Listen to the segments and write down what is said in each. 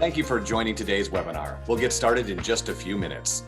Thank you for joining today's webinar. We'll get started in just a few minutes.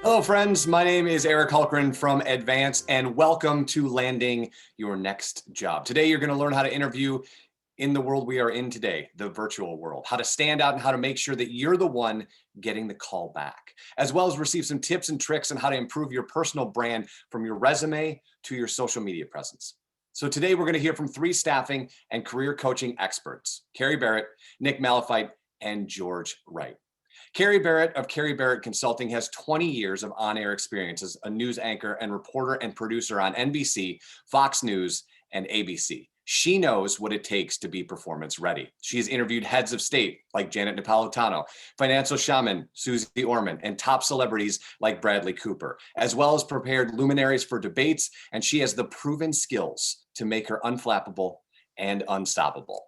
Hello, friends. My name is Eric Hulkran from Advance, and welcome to Landing Your Next Job. Today, you're going to learn how to interview in the world we are in today, the virtual world, how to stand out and how to make sure that you're the one getting the call back, as well as receive some tips and tricks on how to improve your personal brand from your resume to your social media presence. So today, we're going to hear from three staffing and career coaching experts, Carrie Barrett, Nick Malafite, and George Wright. Carrie Barrett of Carrie Barrett Consulting has 20 years of on-air experience as a news anchor and reporter and producer on NBC, Fox News, and ABC. She knows what it takes to be performance ready. She has interviewed heads of state like Janet Napolitano, financial shaman Susie Orman, and top celebrities like Bradley Cooper, as well as prepared luminaries for debates, and she has the proven skills to make her unflappable and unstoppable.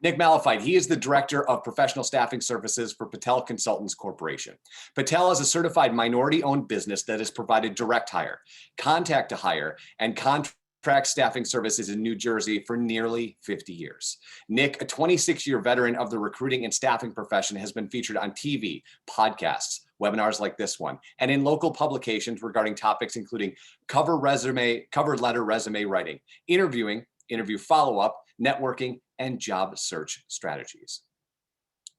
Nick Malafite, he is the Director of Professional Staffing Services for Patel Consultants Corporation. Patel is a certified minority-owned business that has provided direct hire, contact to hire, and contract staffing services in New Jersey for nearly 50 years. Nick, a 26-year veteran of the recruiting and staffing profession, has been featured on TV, podcasts, webinars like this one, and in local publications regarding topics including cover letter resume writing, interview follow-up, networking, and job search strategies.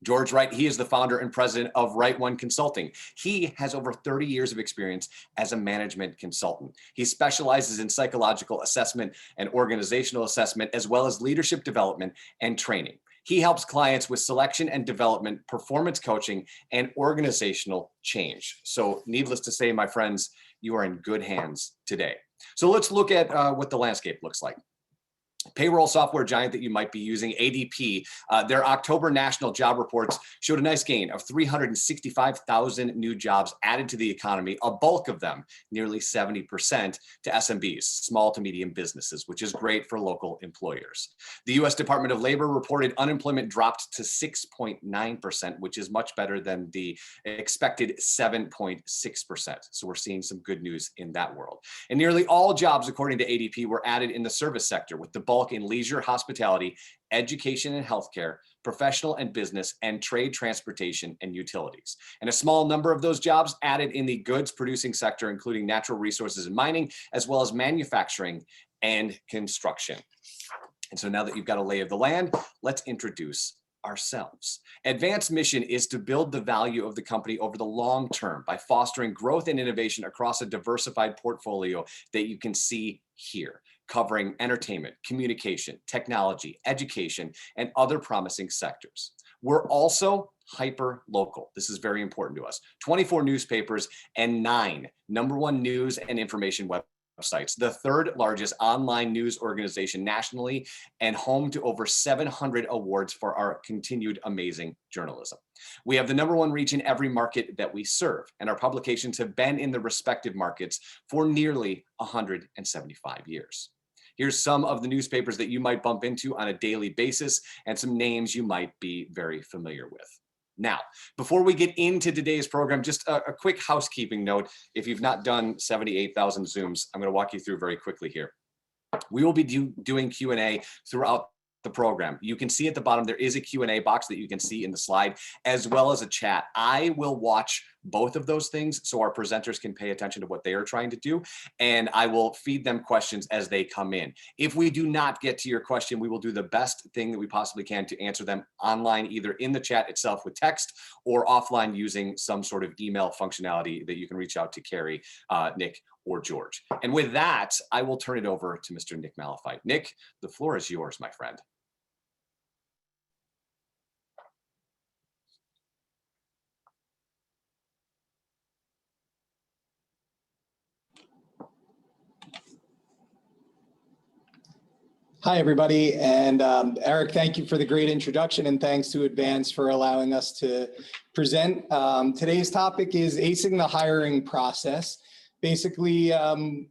George Wright, he is the founder and president of Wright One Consulting. He has over 30 years of experience as a management consultant. He specializes in psychological assessment and organizational assessment, as well as leadership development and training. He helps clients with selection and development, performance coaching, and organizational change. So needless to say, my friends, you are in good hands today. So let's look at what the landscape looks like. Payroll software giant that you might be using, ADP, their October national job reports showed a nice gain of 365,000 new jobs added to the economy, a bulk of them, nearly 70%, to SMBs, small to medium businesses, which is great for local employers. The U.S. Department of Labor reported unemployment dropped to 6.9%, which is much better than the expected 7.6%. So we're seeing some good news in that world. And nearly all jobs, according to ADP, were added in the service sector, with the bulk in leisure, hospitality, education and healthcare, professional and business, and trade, transportation, and utilities. And a small number of those jobs added in the goods producing sector, including natural resources and mining, as well as manufacturing and construction. And so now that you've got a lay of the land, let's introduce ourselves. Advance's mission is to build the value of the company over the long term by fostering growth and innovation across a diversified portfolio that you can see here, covering entertainment, communication, technology, education, and other promising sectors. We're also hyper local. This is very important to us. 24 newspapers and 9 #1 news and information websites, the third largest online news organization nationally, and home to over 700 awards for our continued amazing journalism. We have the #1 reach in every market that we serve, and our publications have been in the respective markets for nearly 175 years. Here's some of the newspapers that you might bump into on a daily basis and some names you might be very familiar with. Now, before we get into today's program, just a quick housekeeping note. If you've not done 78,000 Zooms, I'm going to walk you through very quickly here. We will be doing Q&A throughout the program. You can see at the bottom, there is a Q&A box that you can see in the slide, as well as a chat. I will watch both of those things so our presenters can pay attention to what they are trying to do, and I will feed them questions as they come in. If we do not get to your question, we will do the best thing that we possibly can to answer them online, either in the chat itself with text or offline using some sort of email functionality that you can reach out to Carrie, Nick, or George. And with that, I will turn it over to Mr. Nick Malafide. Nick, the floor is yours, my friend. Hi, everybody. And Eric, thank you for the great introduction, and thanks to Advance for allowing us to present. Today's topic is acing the hiring process. Basically, on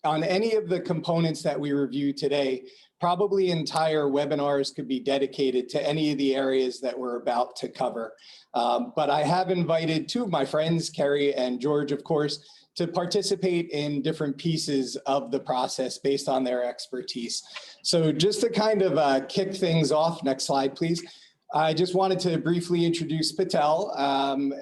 any of the components that we review today, probably entire webinars could be dedicated to any of the areas that we're about to cover. But I have invited two of my friends, Carrie and George, of course, to participate in different pieces of the process based on their expertise. So just to kind of kick things off, next slide, please. I just wanted to briefly introduce Patel.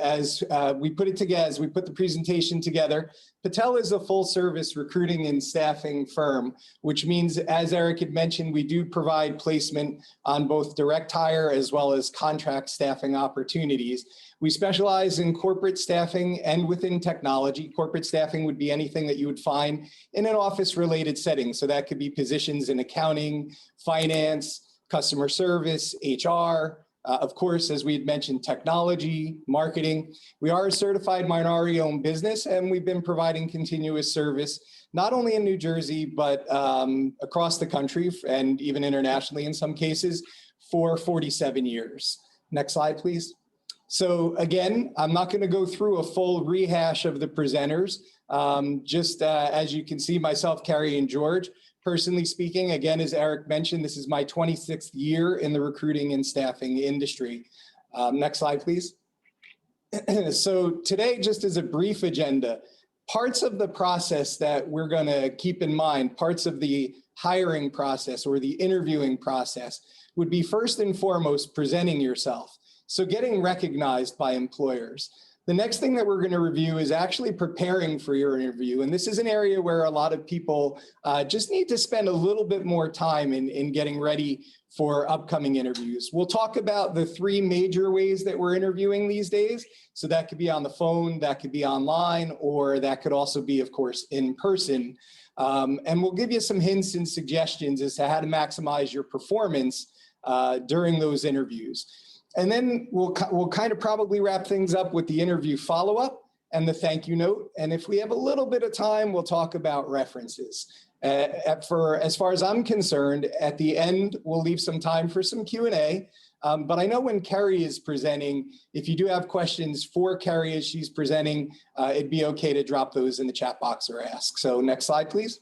As we put the presentation together, Patel is a full service recruiting and staffing firm, which means, as Eric had mentioned, we do provide placement on both direct hire as well as contract staffing opportunities. We specialize in corporate staffing and within technology. Corporate staffing would be anything that you would find in an office-related setting. So that could be positions in accounting, finance, customer service, HR, of course, as we had mentioned, technology, marketing. We are a certified minority-owned business, and we've been providing continuous service, not only in New Jersey, but across the country and even internationally in some cases, for 47 years. Next slide, please. So again, I'm not going to go through a full rehash of the presenters. As you can see, myself, Carrie, and George, personally speaking, again, as Eric mentioned, this is my 26th year in the recruiting and staffing industry. Next slide, please. So today, just as a brief agenda, parts of the process that we're going to keep in mind, parts of the hiring process or the interviewing process would be first and foremost presenting yourself. So getting recognized by employers. The next thing that we're going to review is actually preparing for your interview. And this is an area where a lot of people just need to spend a little bit more time in getting ready for upcoming interviews. We'll talk about the three major ways that we're interviewing these days. So that could be on the phone, that could be online, or that could also be, of course, in person. And we'll give you some hints and suggestions as to how to maximize your performance during those interviews. And then we'll kind of probably wrap things up with the interview follow-up and the thank you note. And if we have a little bit of time, we'll talk about references. As far as I'm concerned, at the end, we'll leave some time for some Q&A. But I know when Carrie is presenting, if you do have questions for Carrie as she's presenting, it'd be okay to drop those in the chat box or ask. So next slide, please.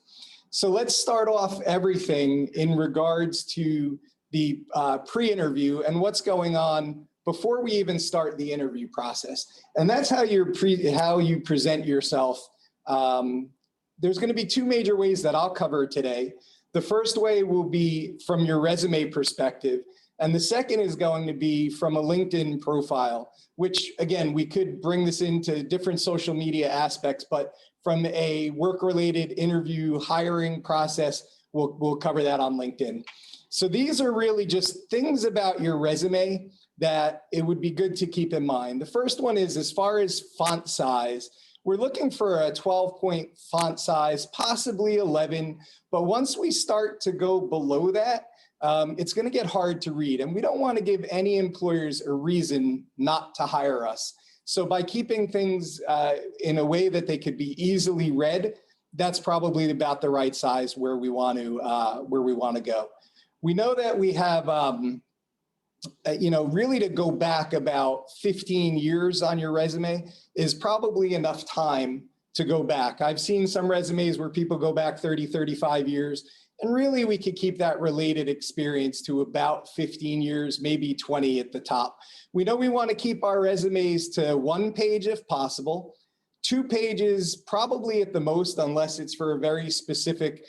So let's start off everything in regards to the pre-interview and what's going on before we even start the interview process. And that's how you present yourself. There's going to be two major ways that I'll cover today. The first way will be from your resume perspective, and the second is going to be from a LinkedIn profile, which again, we could bring this into different social media aspects, but from a work-related interview hiring process, we'll cover that on LinkedIn. So these are really just things about your resume that it would be good to keep in mind. The first one is, as far as font size, we're looking for a 12-point font size, possibly 11. But once we start to go below that, it's going to get hard to read. And we don't want to give any employers a reason not to hire us. So by keeping things in a way that they could be easily read, that's probably about the right size where we want to go. We know that we have, really to go back about 15 years on your resume is probably enough time to go back. I've seen some resumes where people go back 30, 35 years. And really, we could keep that related experience to about 15 years, maybe 20 at the top. We know we want to keep our resumes to 1 page if possible. 2 pages, probably at the most, unless it's for a very specific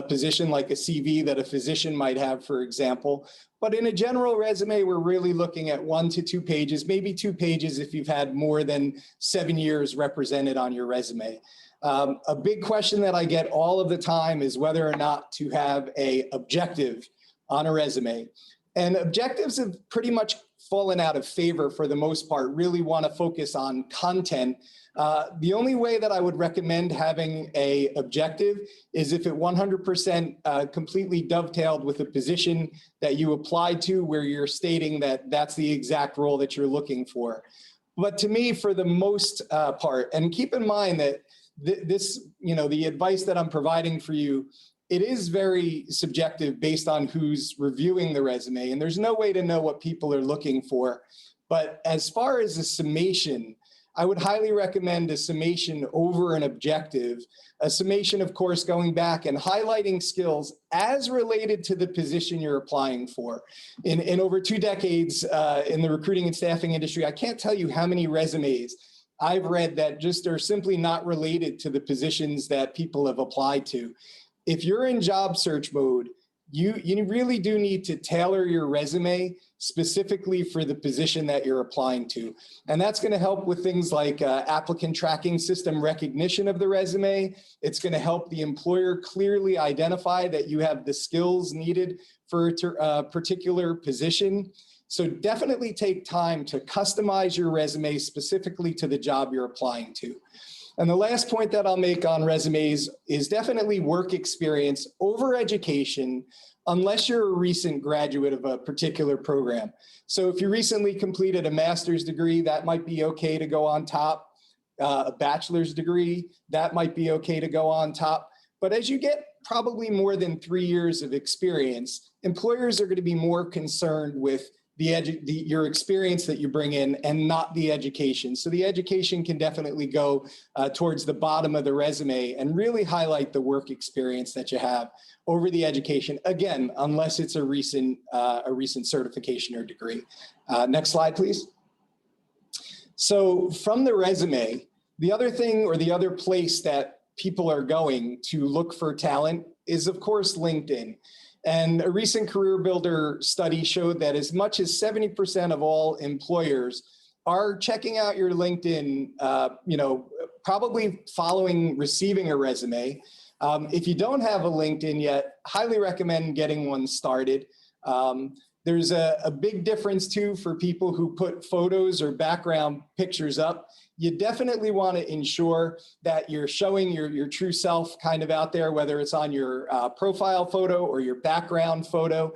position like a CV that a physician might have, for example. But in a general resume, we're really looking at 1 to 2 pages, maybe 2 pages if you've had more than 7 years represented on your resume. A big question that I get all of the time is whether or not to have an objective on a resume. And objectives have pretty much fallen out of favor for the most part, really want to focus on content. The only way that I would recommend having an objective is if it 100% completely dovetailed with a position that you applied to where you're stating that that's the exact role that you're looking for. But to me, for the most part, and keep in mind that the advice that I'm providing for you, it is very subjective based on who's reviewing the resume, and there's no way to know what people are looking for. But as far as a summation, I would highly recommend a summation over an objective. A summation, of course, going back and highlighting skills as related to the position you're applying for. In over 2 decades in the recruiting and staffing industry, I can't tell you how many resumes I've read that just are simply not related to the positions that people have applied to. If you're in job search mode, you really do need to tailor your resume specifically for the position that you're applying to. And that's going to help with things like applicant tracking system recognition of the resume. It's going to help the employer clearly identify that you have the skills needed for a particular position. So definitely take time to customize your resume specifically to the job you're applying to. And the last point that I'll make on resumes is definitely work experience over education, unless you're a recent graduate of a particular program. So if you recently completed a master's degree, that might be okay to go on top. A bachelor's degree, that might be okay to go on top. But as you get probably more than 3 years of experience, employers are going to be more concerned with your experience that you bring in and not the education. So the education can definitely go towards the bottom of the resume and really highlight the work experience that you have over the education. Again, unless it's a recent certification or degree. Next slide, please. So from the resume, the other thing or the other place that people are going to look for talent is, of course, LinkedIn. And a recent Career Builder study showed that as much as 70% of all employers are checking out your LinkedIn, probably following receiving a resume. If you don't have a LinkedIn yet, highly recommend getting one started. There's a big difference too for people who put photos or background pictures up. You definitely want to ensure that you're showing your true self kind of out there, whether it's on your profile photo or your background photo.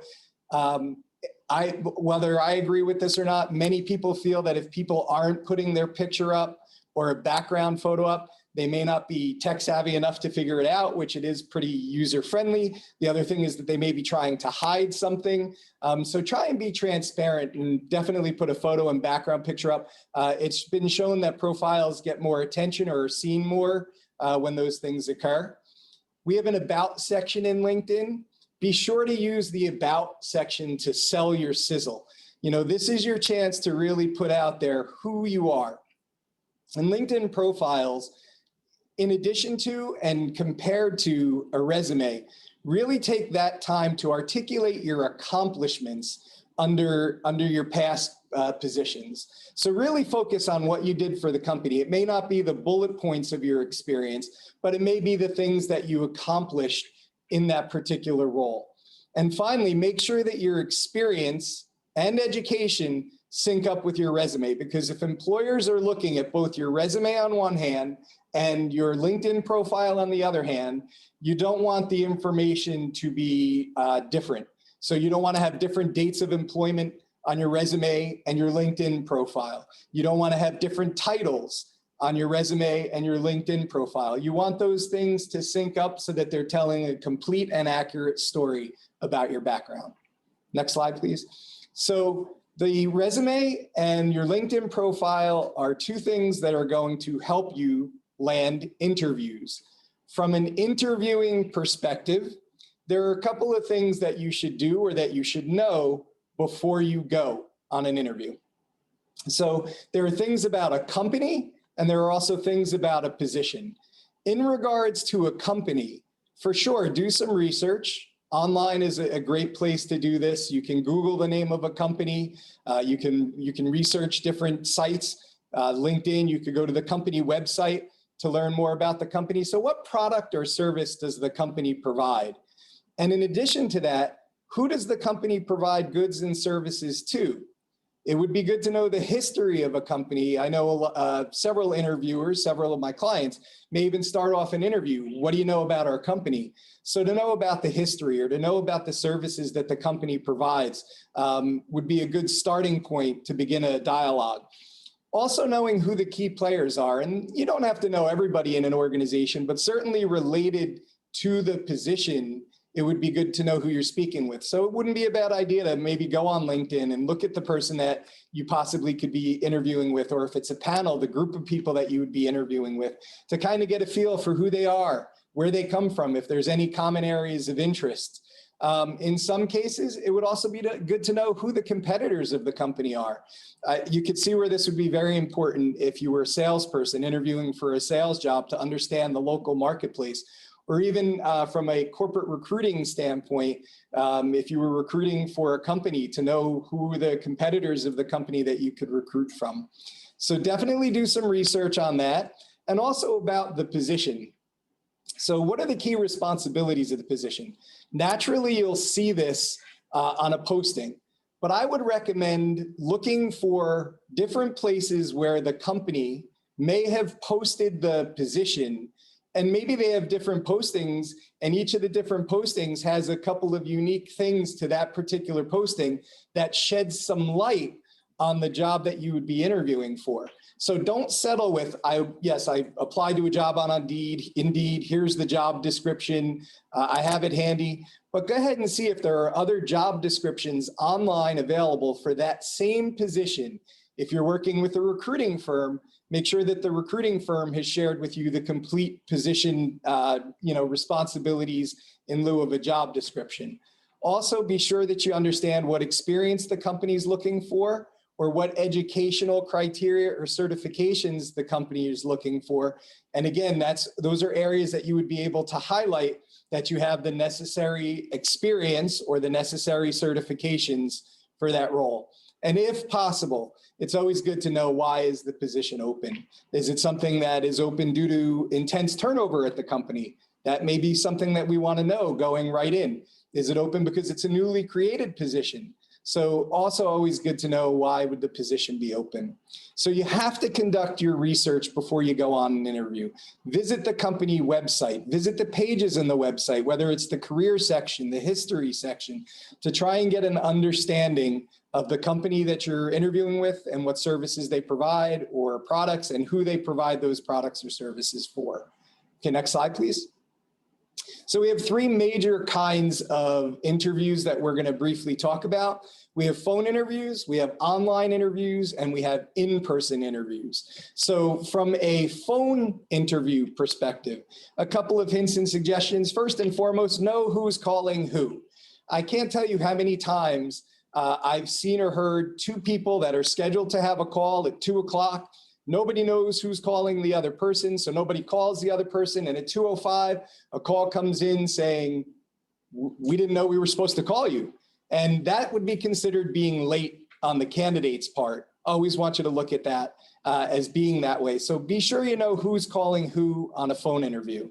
Whether I agree with this or not, many people feel that if people aren't putting their picture up or a background photo up, they may not be tech savvy enough to figure it out, which it is pretty user friendly. The other thing is that they may be trying to hide something. So try and be transparent and definitely put a photo and background picture up. It's been shown that profiles get more attention or are seen more when those things occur. We have an about section in LinkedIn. Be sure to use the about section to sell your sizzle. This is your chance to really put out there who you are. And LinkedIn profiles, in addition to and compared to a resume, really take that time to articulate your accomplishments under your past positions. So really focus on what you did for the company. It may not be the bullet points of your experience, but it may be the things that you accomplished in that particular role. And finally, make sure that your experience and education sync up with your resume, because if employers are looking at both your resume on one hand and your LinkedIn profile on the other hand, you don't want the information to be different. So you don't want to have different dates of employment on your resume and your LinkedIn profile. You don't want to have different titles on your resume and your LinkedIn profile. You want those things to sync up so that they're telling a complete and accurate story about your background. Next slide, please. So the resume and your LinkedIn profile are two things that are going to help you land interviews. From an interviewing perspective, there are a couple of things that you should do or that you should know before you go on an interview. So there are things about a company, and there are also things about a position. In regards to a company, for sure, do some research. Online is a great place to do this. You can Google the name of a company. You can research different sites. LinkedIn, you could go to the company website to learn more about the company. So what product or service does the company provide? And in addition to that, who does the company provide goods and services to? It would be good to know the history of a company. I know several interviewers, several of my clients may even start off an interview. What do you know about our company? So to know about the history or to know about the services that the company provides would be a good starting point to begin a dialogue. Also knowing who the key players are. And you don't have to know everybody in an organization, but certainly related to the position, it would be good to know who you're speaking with. So it wouldn't be a bad idea to maybe go on LinkedIn and look at the person that you possibly could be interviewing with, or if it's a panel, the group of people that you would be interviewing with, to kind of get a feel for who they are, where they come from, if there's any common areas of interest. In some cases, it would also be good to know who the competitors of the company are. You could see where this would be very important if you were a salesperson interviewing for a sales job, to understand the local marketplace. Or even from a corporate recruiting standpoint, if you were recruiting for a company, to know who the competitors of the company that you could recruit from. So definitely do some research on that, and also about the position. So what are the key responsibilities of the position? Naturally, you'll see this on a posting, but I would recommend looking for different places where the company may have posted the position. And maybe they have different postings, and each of the different postings has a couple of unique things to that particular posting that sheds some light on the job that you would be interviewing for. So don't settle with, yes, I applied to a job on Indeed, here's the job description, I have it handy. But go ahead and see if there are other job descriptions online available for that same position. If you're working with a recruiting firm, make sure that the recruiting firm has shared with you the complete position, responsibilities in lieu of a job description. Also, be sure that you understand what experience the company is looking for, or what educational criteria or certifications the company is looking for. And again, those are areas that you would be able to highlight that you have the necessary experience or the necessary certifications for that role. And if possible, it's always good to know, why is the position open? Is it something that is open due to intense turnover at the company? That may be something that we want to know going right in. Is it open because it's a newly created position? So also always good to know, why would the position be open? So you have to conduct your research before you go on an interview. Visit the company website, visit the pages in the website, whether it's the career section, the history section, to try and get an understanding of the company that you're interviewing with and what services they provide or products, and who they provide those products or services for. Okay, next slide, please. So we have three major kinds of interviews that we're going to briefly talk about. We have phone interviews, we have online interviews, and we have in-person interviews. So from a phone interview perspective, a couple of hints and suggestions. First and foremost, know who's calling who. I can't tell you how many times I've seen or heard two people that are scheduled to have a call at 2 o'clock. Nobody knows who's calling the other person, so nobody calls the other person. And at 2:05, a call comes in saying, we didn't know we were supposed to call you. And that would be considered being late on the candidate's part. Always want you to look at that as being that way. So be sure you know who's calling who on a phone interview.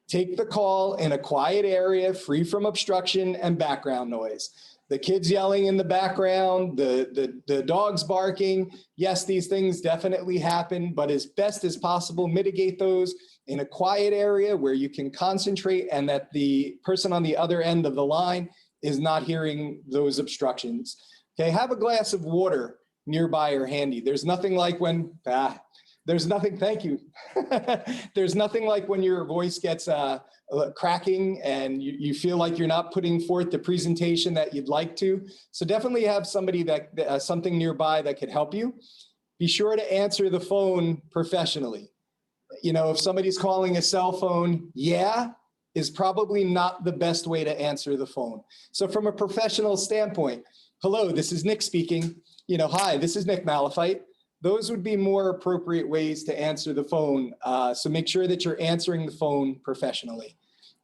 Take the call in a quiet area, free from obstruction and background noise. The kids yelling in the background, the dogs barking. Yes, these things definitely happen, but as best as possible, mitigate those in a quiet area where you can concentrate and that the person on the other end of the line is not hearing those obstructions. Okay, have a glass of water nearby or handy. There's nothing like when, thank you. There's nothing like when your voice gets cracking and you feel like you're not putting forth the presentation that you'd like to. So definitely have somebody something nearby that could help you. Be sure to answer the phone professionally. You know, if somebody's calling a cell phone, yeah, is probably not the best way to answer the phone. So from a professional standpoint, hello, this is Nick speaking. Hi, this is Nick Malafite. Those would be more appropriate ways to answer the phone. So make sure that you're answering the phone professionally.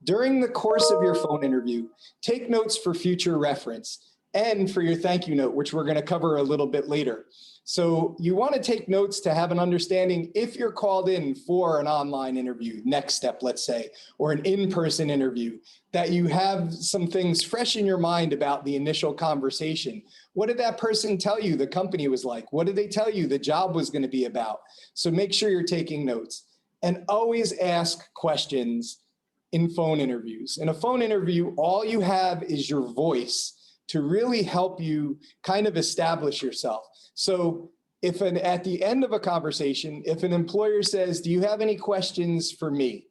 During the course of your phone interview, take notes for future reference and for your thank you note, which we're going to cover a little bit later. So you want to take notes to have an understanding if you're called in for an online interview, next step, let's say, or an in-person interview, that you have some things fresh in your mind about the initial conversation. What did that person tell you the company was like? What did they tell you the job was going to be about? So make sure you're taking notes and always ask questions in phone interviews. In a phone interview, all you have is your voice to really help you kind of establish yourself. So at the end of a conversation, if an employer says, do you have any questions for me?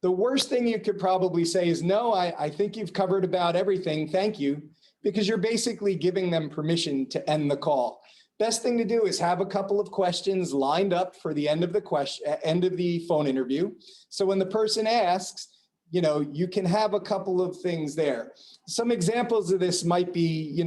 The worst thing you could probably say is, no, I think you've covered about everything. Thank you. Because you're basically giving them permission to end the call. Best thing to do is have a couple of questions lined up for the end of the phone interview. So when the person asks, you can have a couple of things there. Some examples of this might be,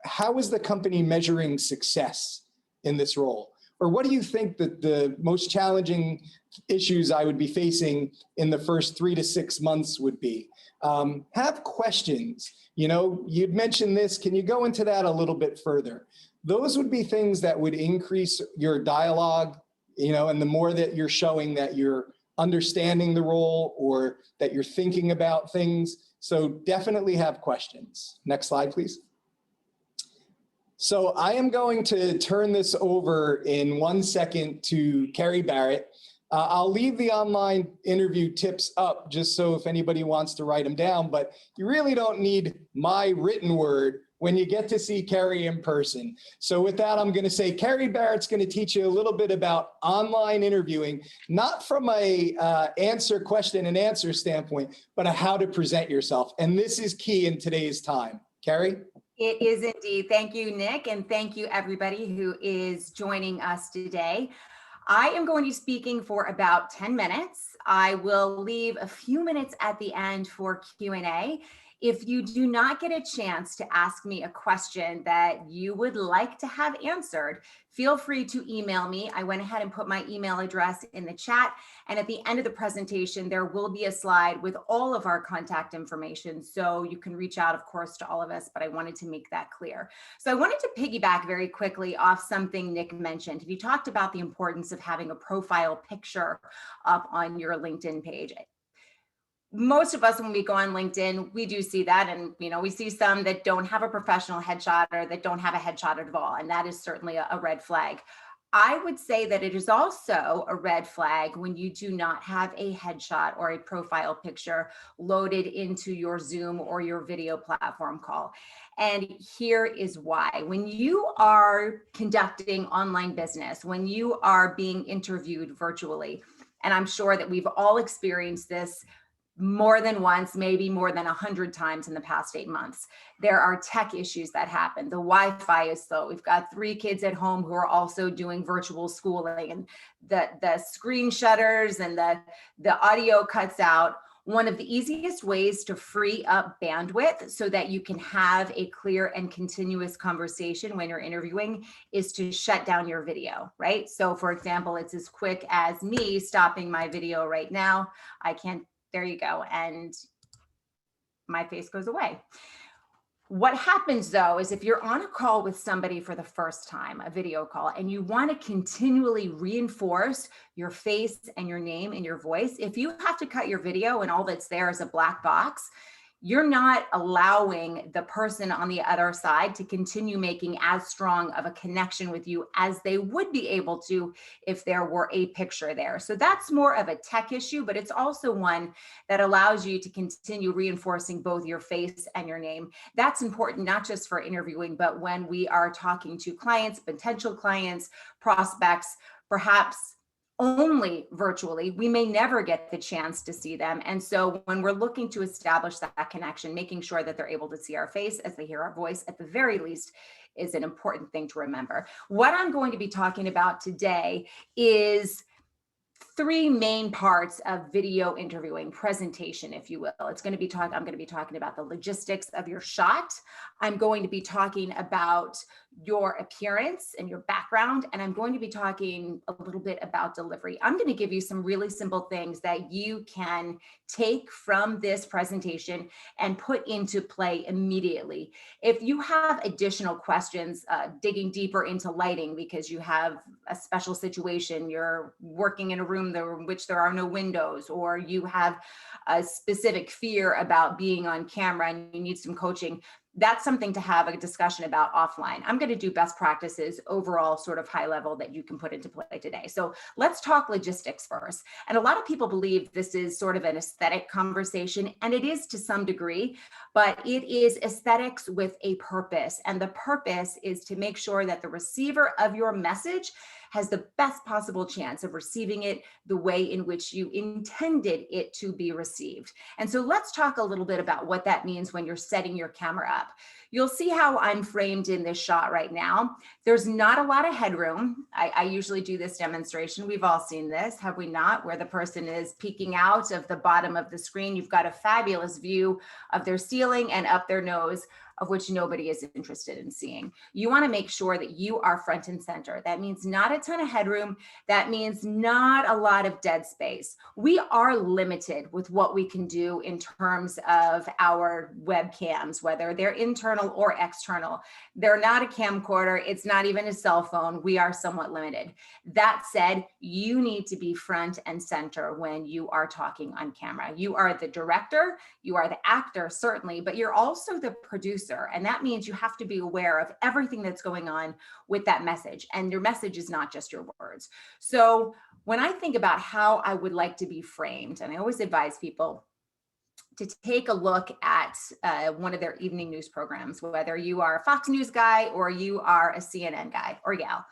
how is the company measuring success in this role? Or what do you think that the most challenging issues I would be facing in the first 3 to 6 months would be? Have questions. You'd mentioned this. Can you go into that a little bit further? Those would be things that would increase your dialogue, and the more that you're showing that you're understanding the role or that you're thinking about things. So definitely have questions. Next slide, please. So I am going to turn this over in 1 second to Carrie Barrett. I'll leave the online interview tips up just so if anybody wants to write them down, but you really don't need my written word when you get to see Carrie in person. So with that, I'm going to say Carrie Barrett's going to teach you a little bit about online interviewing, not from a question and answer standpoint, but a how to present yourself. And this is key in today's time. Carrie? It is indeed. Thank you, Nick, and thank you everybody who is joining us today. I am going to be speaking for about 10 minutes. I will leave a few minutes at the end for Q&A. If you do not get a chance to ask me a question that you would like to have answered, feel free to email me. I went ahead and put my email address in the chat. And at the end of the presentation, there will be a slide with all of our contact information. So you can reach out, of course, to all of us, but I wanted to make that clear. So I wanted to piggyback very quickly off something Nick mentioned. He talked about the importance of having a profile picture up on your LinkedIn page. Most of us, when we go on LinkedIn, we do see that. And, we see some that don't have a professional headshot or that don't have a headshot at all. And that is certainly a red flag. I would say that it is also a red flag when you do not have a headshot or a profile picture loaded into your Zoom or your video platform call. And here is why. When you are conducting online business, when you are being interviewed virtually, and I'm sure that we've all experienced this more than once, maybe more than 100 times in the past 8 months. There are tech issues that happen. The Wi-Fi is slow. We've got 3 kids at home who are also doing virtual schooling, and the screen shutters and the audio cuts out. One of the easiest ways to free up bandwidth so that you can have a clear and continuous conversation when you're interviewing is to shut down your video, right? So for example, it's as quick as me stopping my video right now. There you go. And my face goes away. What happens though, is if you're on a call with somebody for the first time, a video call, and you want to continually reinforce your face and your name and your voice, if you have to cut your video and all that's there is a black box, you're not allowing the person on the other side to continue making as strong of a connection with you as they would be able to if there were a picture there. So that's more of a tech issue, but it's also one that allows you to continue reinforcing both your face and your name. That's important, not just for interviewing, but when we are talking to clients, potential clients, prospects, perhaps only virtually, we may never get the chance to see them. And so when we're looking to establish that connection, making sure that they're able to see our face as they hear our voice at the very least is an important thing to remember. What I'm going to be talking about today is three main parts of video interviewing, presentation, if you will. I'm going to be talking about the logistics of your shot. I'm going to be talking about your appearance and your background, and I'm going to be talking a little bit about delivery. I'm going to give you some really simple things that you can take from this presentation and put into play immediately. If you have additional questions, digging deeper into lighting because you have a special situation, you're working in a room in which there are no windows, or you have a specific fear about being on camera and you need some coaching, that's something to have a discussion about offline. I'm going to do best practices overall, sort of high level, that you can put into play today. So let's talk logistics first. And a lot of people believe this is sort of an aesthetic conversation, and it is to some degree, but it is aesthetics with a purpose. And the purpose is to make sure that the receiver of your message has the best possible chance of receiving it the way in which you intended it to be received. And so let's talk a little bit about what that means when you're setting your camera up. You'll see how I'm framed in this shot right now. There's not a lot of headroom. I usually do this demonstration. We've all seen this, have we not? Where the person is peeking out of the bottom of the screen. You've got a fabulous view of their ceiling and up their nose, of which nobody is interested in seeing. You want to make sure that you are front and center. That means not a ton of headroom. That means not a lot of dead space. We are limited with what we can do in terms of our webcams, whether they're internal or external. They're not a camcorder. It's not even a cell phone. We are somewhat limited. That said, you need to be front and center when you are talking on camera. You are the director, you are the actor, certainly, but you're also the producer. And that means you have to be aware of everything that's going on with that message. And your message is not just your words. So when I think about how I would like to be framed, and I always advise people to take a look at one of their evening news programs, whether you are a Fox News guy or you are a CNN guy or gal.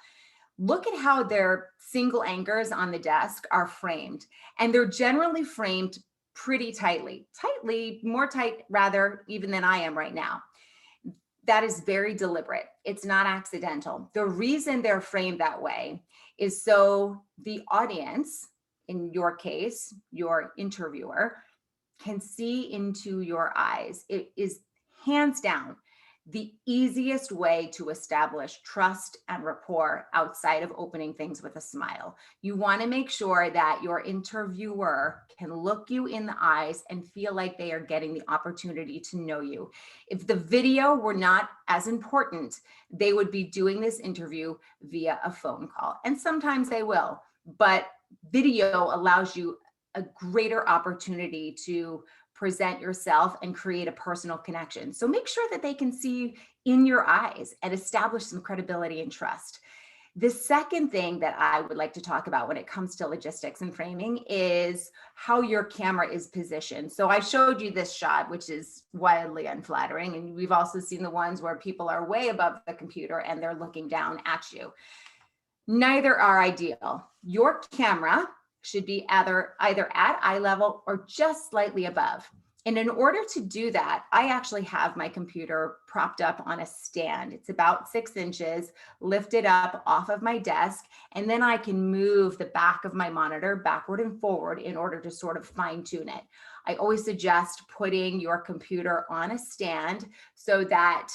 Look at how their single anchors on the desk are framed. And they're generally framed pretty tightly, more tight rather even than I am right now. That is very deliberate. It's not accidental. The reason they're framed that way is so the audience, in your case, your interviewer, can see into your eyes. It is hands down the easiest way to establish trust and rapport outside of opening things with a smile. You want to make sure that your interviewer can look you in the eyes and feel like they are getting the opportunity to know you. If the video were not as important, they would be doing this interview via a phone call. And sometimes they will, but video allows you a greater opportunity to present yourself and create a personal connection. So make sure that they can see you in your eyes and establish some credibility and trust. The second thing that I would like to talk about when it comes to logistics and framing is how your camera is positioned. So I showed you this shot, which is wildly unflattering. And we've also seen the ones where people are way above the computer and they're looking down at you. Neither are ideal. Your camera should be either at eye level or just slightly above. And in order to do that, I actually have my computer propped up on a stand. It's about 6 inches, lifted up off of my desk, and then I can move the back of my monitor backward and forward in order to sort of fine tune it. I always suggest putting your computer on a stand so that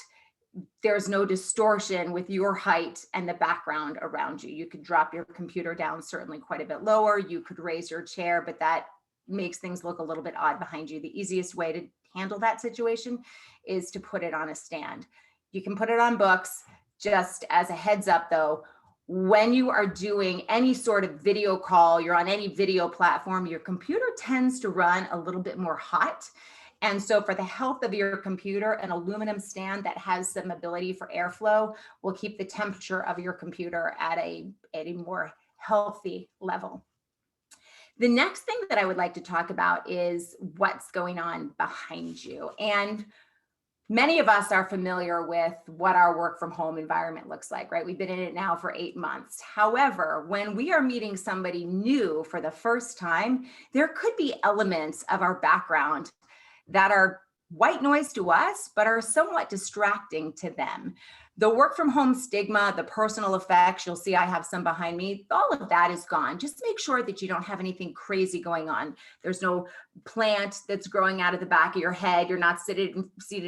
there's no distortion with your height and the background around you. You could drop your computer down certainly quite a bit lower. You could raise your chair, but that makes things look a little bit odd behind you. The easiest way to handle that situation is to put it on a stand. You can put it on books. Just as a heads up though, when you are doing any sort of video call, you're on any video platform, your computer tends to run a little bit more hot. And so for the health of your computer, an aluminum stand that has some ability for airflow will keep the temperature of your computer at a more healthy level. The next thing that I would like to talk about is what's going on behind you. And many of us are familiar with what our work from home environment looks like, right? We've been in it now for 8 months. However, when we are meeting somebody new for the first time, there could be elements of our background that are white noise to us, but are somewhat distracting to them. The work from home stigma, the personal effects, you'll see I have some behind me, all of that is gone. Just make sure that you don't have anything crazy going on. There's no plant that's growing out of the back of your head. You're not seated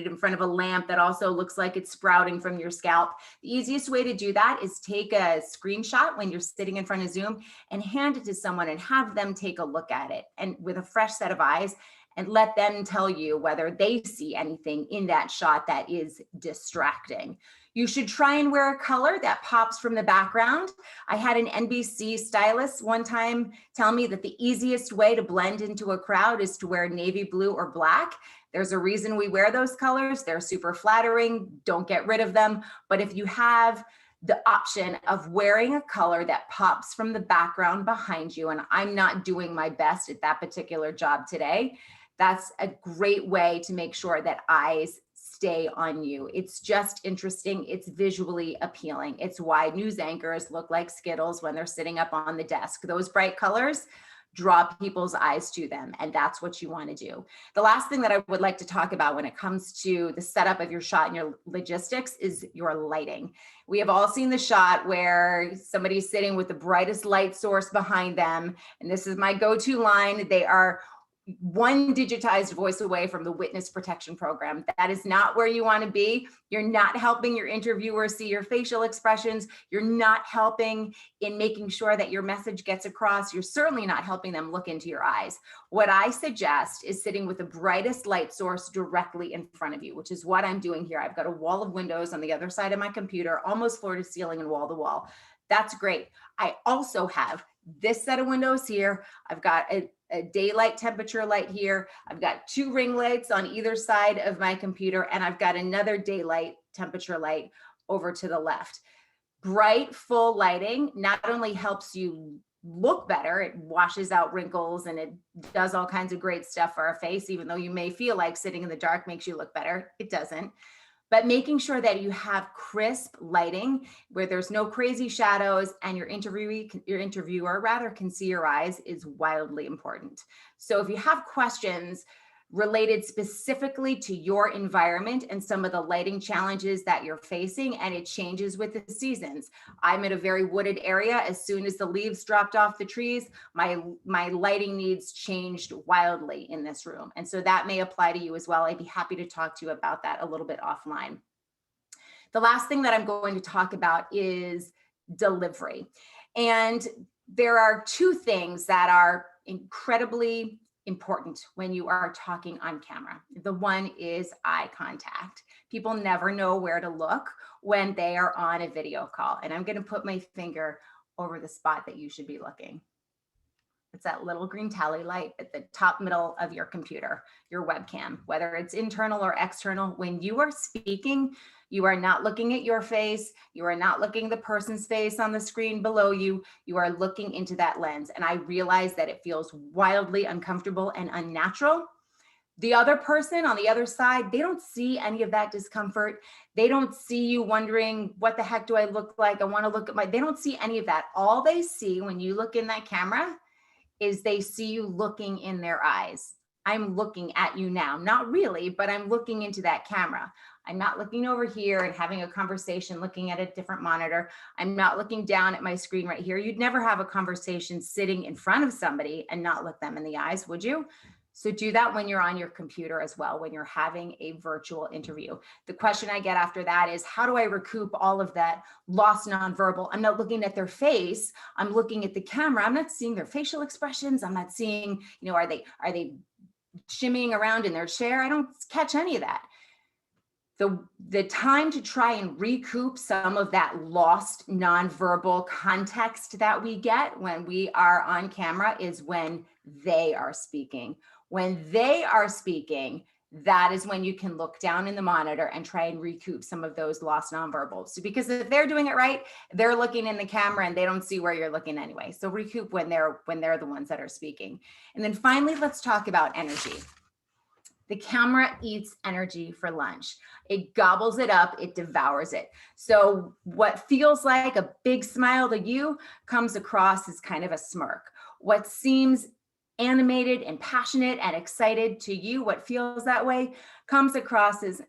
in front of a lamp that also looks like it's sprouting from your scalp. The easiest way to do that is take a screenshot when you're sitting in front of Zoom and hand it to someone and have them take a look at it, and with a fresh set of eyes, and let them tell you whether they see anything in that shot that is distracting. You should try and wear a color that pops from the background. I had an NBC stylist one time tell me that the easiest way to blend into a crowd is to wear navy blue or black. There's a reason we wear those colors. They're super flattering. Don't get rid of them. But if you have the option of wearing a color that pops from the background behind you, and I'm not doing my best at that particular job today, that's a great way to make sure that eyes stay on you. It's just interesting. It's visually appealing. It's why news anchors look like Skittles when they're sitting up on the desk. Those bright colors draw people's eyes to them, and that's what you want to do. The last thing that I would like to talk about when it comes to the setup of your shot and your logistics is your lighting. We have all seen the shot where somebody's sitting with the brightest light source behind them, and this is my go-to line. They are one digitized voice away from the witness protection program. That is not where you want to be. You're not helping your interviewer see your facial expressions. You're not helping in making sure that your message gets across. You're certainly not helping them look into your eyes. What I suggest is sitting with the brightest light source directly in front of you, which is what I'm doing here. I've got a wall of windows on the other side of my computer, almost floor to ceiling and wall to wall. That's great. I also have this set of windows here. I've got a daylight temperature light here. I've got 2 ring lights on either side of my computer, and I've got another daylight temperature light over to the left. Bright, full lighting not only helps you look better, it washes out wrinkles and it does all kinds of great stuff for our face. Even though you may feel like sitting in the dark makes you look better, it doesn't. But making sure that you have crisp lighting where there's no crazy shadows and your interviewer rather can see your eyes is wildly important. So if you have questions related specifically to your environment and some of the lighting challenges that you're facing, and it changes with the seasons. I'm in a very wooded area. As soon as the leaves dropped off the trees, my lighting needs changed wildly in this room. And so that may apply to you as well. I'd be happy to talk to you about that a little bit offline. The last thing that I'm going to talk about is delivery. And there are 2 things that are incredibly important when you are talking on camera. The one is eye contact. People never know where to look when they are on a video call. And I'm going to put my finger over the spot that you should be looking. It's that little green tally light at the top middle of your computer, your webcam, whether it's internal or external. When you are speaking, you are not looking at your face. You are not looking at the person's face on the screen below you. You are looking into that lens. And I realize that it feels wildly uncomfortable and unnatural. The other person on the other side, they don't see any of that discomfort. They don't see you wondering, what the heck do I look like? I want to look at they don't see any of that. All they see when you look in that camera is they see you looking in their eyes. I'm looking at you now, not really, but I'm looking into that camera. I'm not looking over here and having a conversation looking at a different monitor. I'm not looking down at my screen right here. You'd never have a conversation sitting in front of somebody and not look them in the eyes, would you? So do that when you're on your computer as well, when you're having a virtual interview. The question I get after that is, how do I recoup all of that lost nonverbal? I'm not looking at their face. I'm looking at the camera. I'm not seeing their facial expressions. I'm not seeing, are they shimmying around in their chair? I don't catch any of that. The time to try and recoup some of that lost nonverbal context that we get when we are on camera is when they are speaking. When they are speaking, that is when you can look down in the monitor and try and recoup some of those lost nonverbals. So because if they're doing it right, they're looking in the camera and they don't see where you're looking anyway. So recoup when they're the ones that are speaking. And then finally, let's talk about energy. The camera eats energy for lunch. It gobbles it up, it devours it. So what feels like a big smile to you comes across as kind of a smirk. What seems animated and passionate and excited to you, what feels that way, comes across as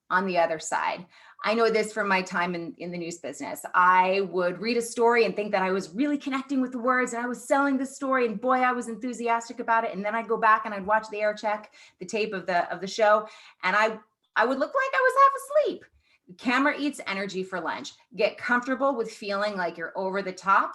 on the other side. I know this from my time in the news business. I would read a story and think that I was really connecting with the words and I was selling the story, and boy, I was enthusiastic about it. And then I'd go back and I'd watch the air check, the tape of the show, and I would look like I was half asleep. Camera eats energy for lunch. Get comfortable with feeling like you're over the top.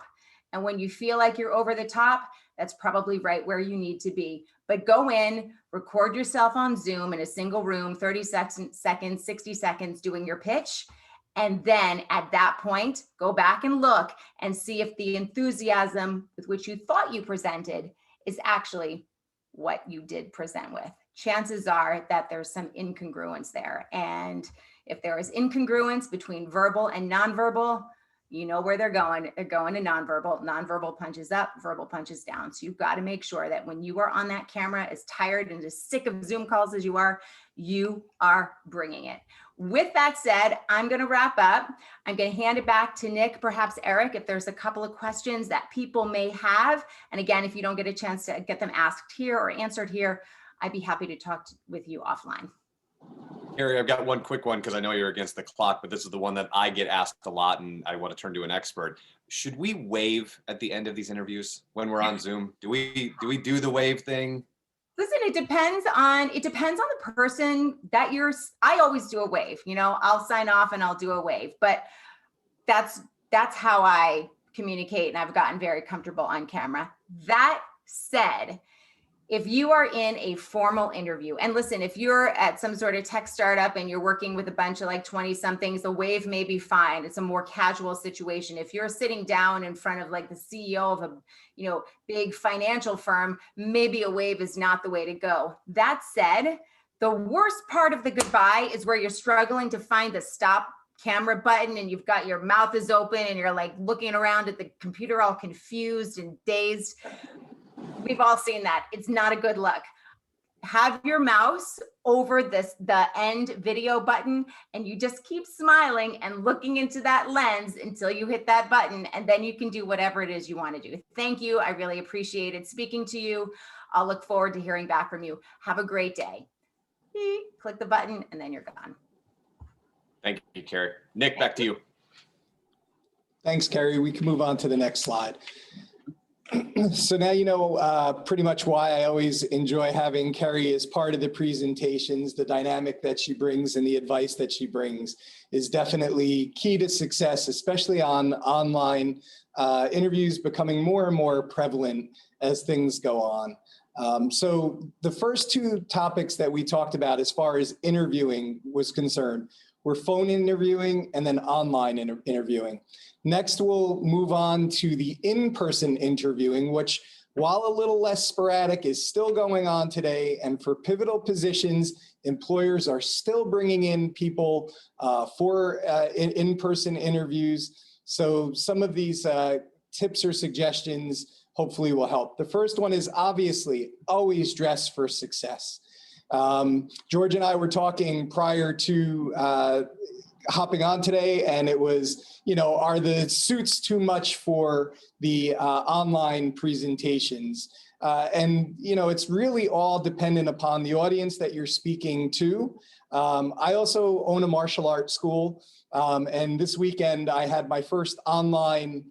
And when you feel like you're over the top, that's probably right where you need to be. But go in, record yourself on Zoom in a single room, 30 seconds, 60 seconds doing your pitch. And then at that point, go back and look and see if the enthusiasm with which you thought you presented is actually what you did present with. Chances are that there's some incongruence there. And if there is incongruence between verbal and nonverbal, you know where they're going. They're going to nonverbal. Nonverbal punches up, verbal punches down. So you've got to make sure that when you are on that camera, as tired and as sick of Zoom calls as you are bringing it. With that said, I'm going to wrap up. I'm going to hand it back to Nick, perhaps Eric, if there's a couple of questions that people may have. And again, if you don't get a chance to get them asked here or answered here, I'd be happy to talk with you offline. Carrie, I've got one quick one because I know you're against the clock, but this is the one that I get asked a lot and I want to turn to an expert. Should we wave at the end of these interviews when we're on Zoom? Do we do the wave thing? Listen, it depends on the person that I always do a wave, I'll sign off and I'll do a wave, but that's how I communicate, and I've gotten very comfortable on camera. That said, if you are in a formal interview, and listen, if you're at some sort of tech startup and you're working with a bunch of like 20 somethings, the wave may be fine. It's a more casual situation. If you're sitting down in front of like the CEO of a, big financial firm, maybe a wave is not the way to go. That said, the worst part of the goodbye is where you're struggling to find the stop camera button and you've got your mouth is open and you're like looking around at the computer all confused and dazed. We've all seen that. It's not a good look. Have your mouse over the end video button and you just keep smiling and looking into that lens until you hit that button, and then you can do whatever it is you want to do. Thank you. I really appreciated speaking to you. I'll look forward to hearing back from you. Have a great day. Click the button and then you're gone. Thank you, Carrie. Nick, back to you. Thanks, Carrie. We can move on to the next slide. So now you know pretty much why I always enjoy having Carrie as part of the presentations. The dynamic that she brings and the advice that she brings is definitely key to success, especially on online interviews becoming more and more prevalent as things go on. So the first two topics that we talked about as far as interviewing was concerned were phone interviewing and then online interviewing. Next, we'll move on to the in-person interviewing, which, while a little less sporadic, is still going on today. And for pivotal positions, employers are still bringing in people for in-person interviews. So some of these tips or suggestions hopefully will help. The first one is obviously always dress for success. George and I were talking prior to hopping on today, and it was, are the suits too much for the online presentations? And, it's really all dependent upon the audience that you're speaking to. I also own a martial arts school, and this weekend I had my first online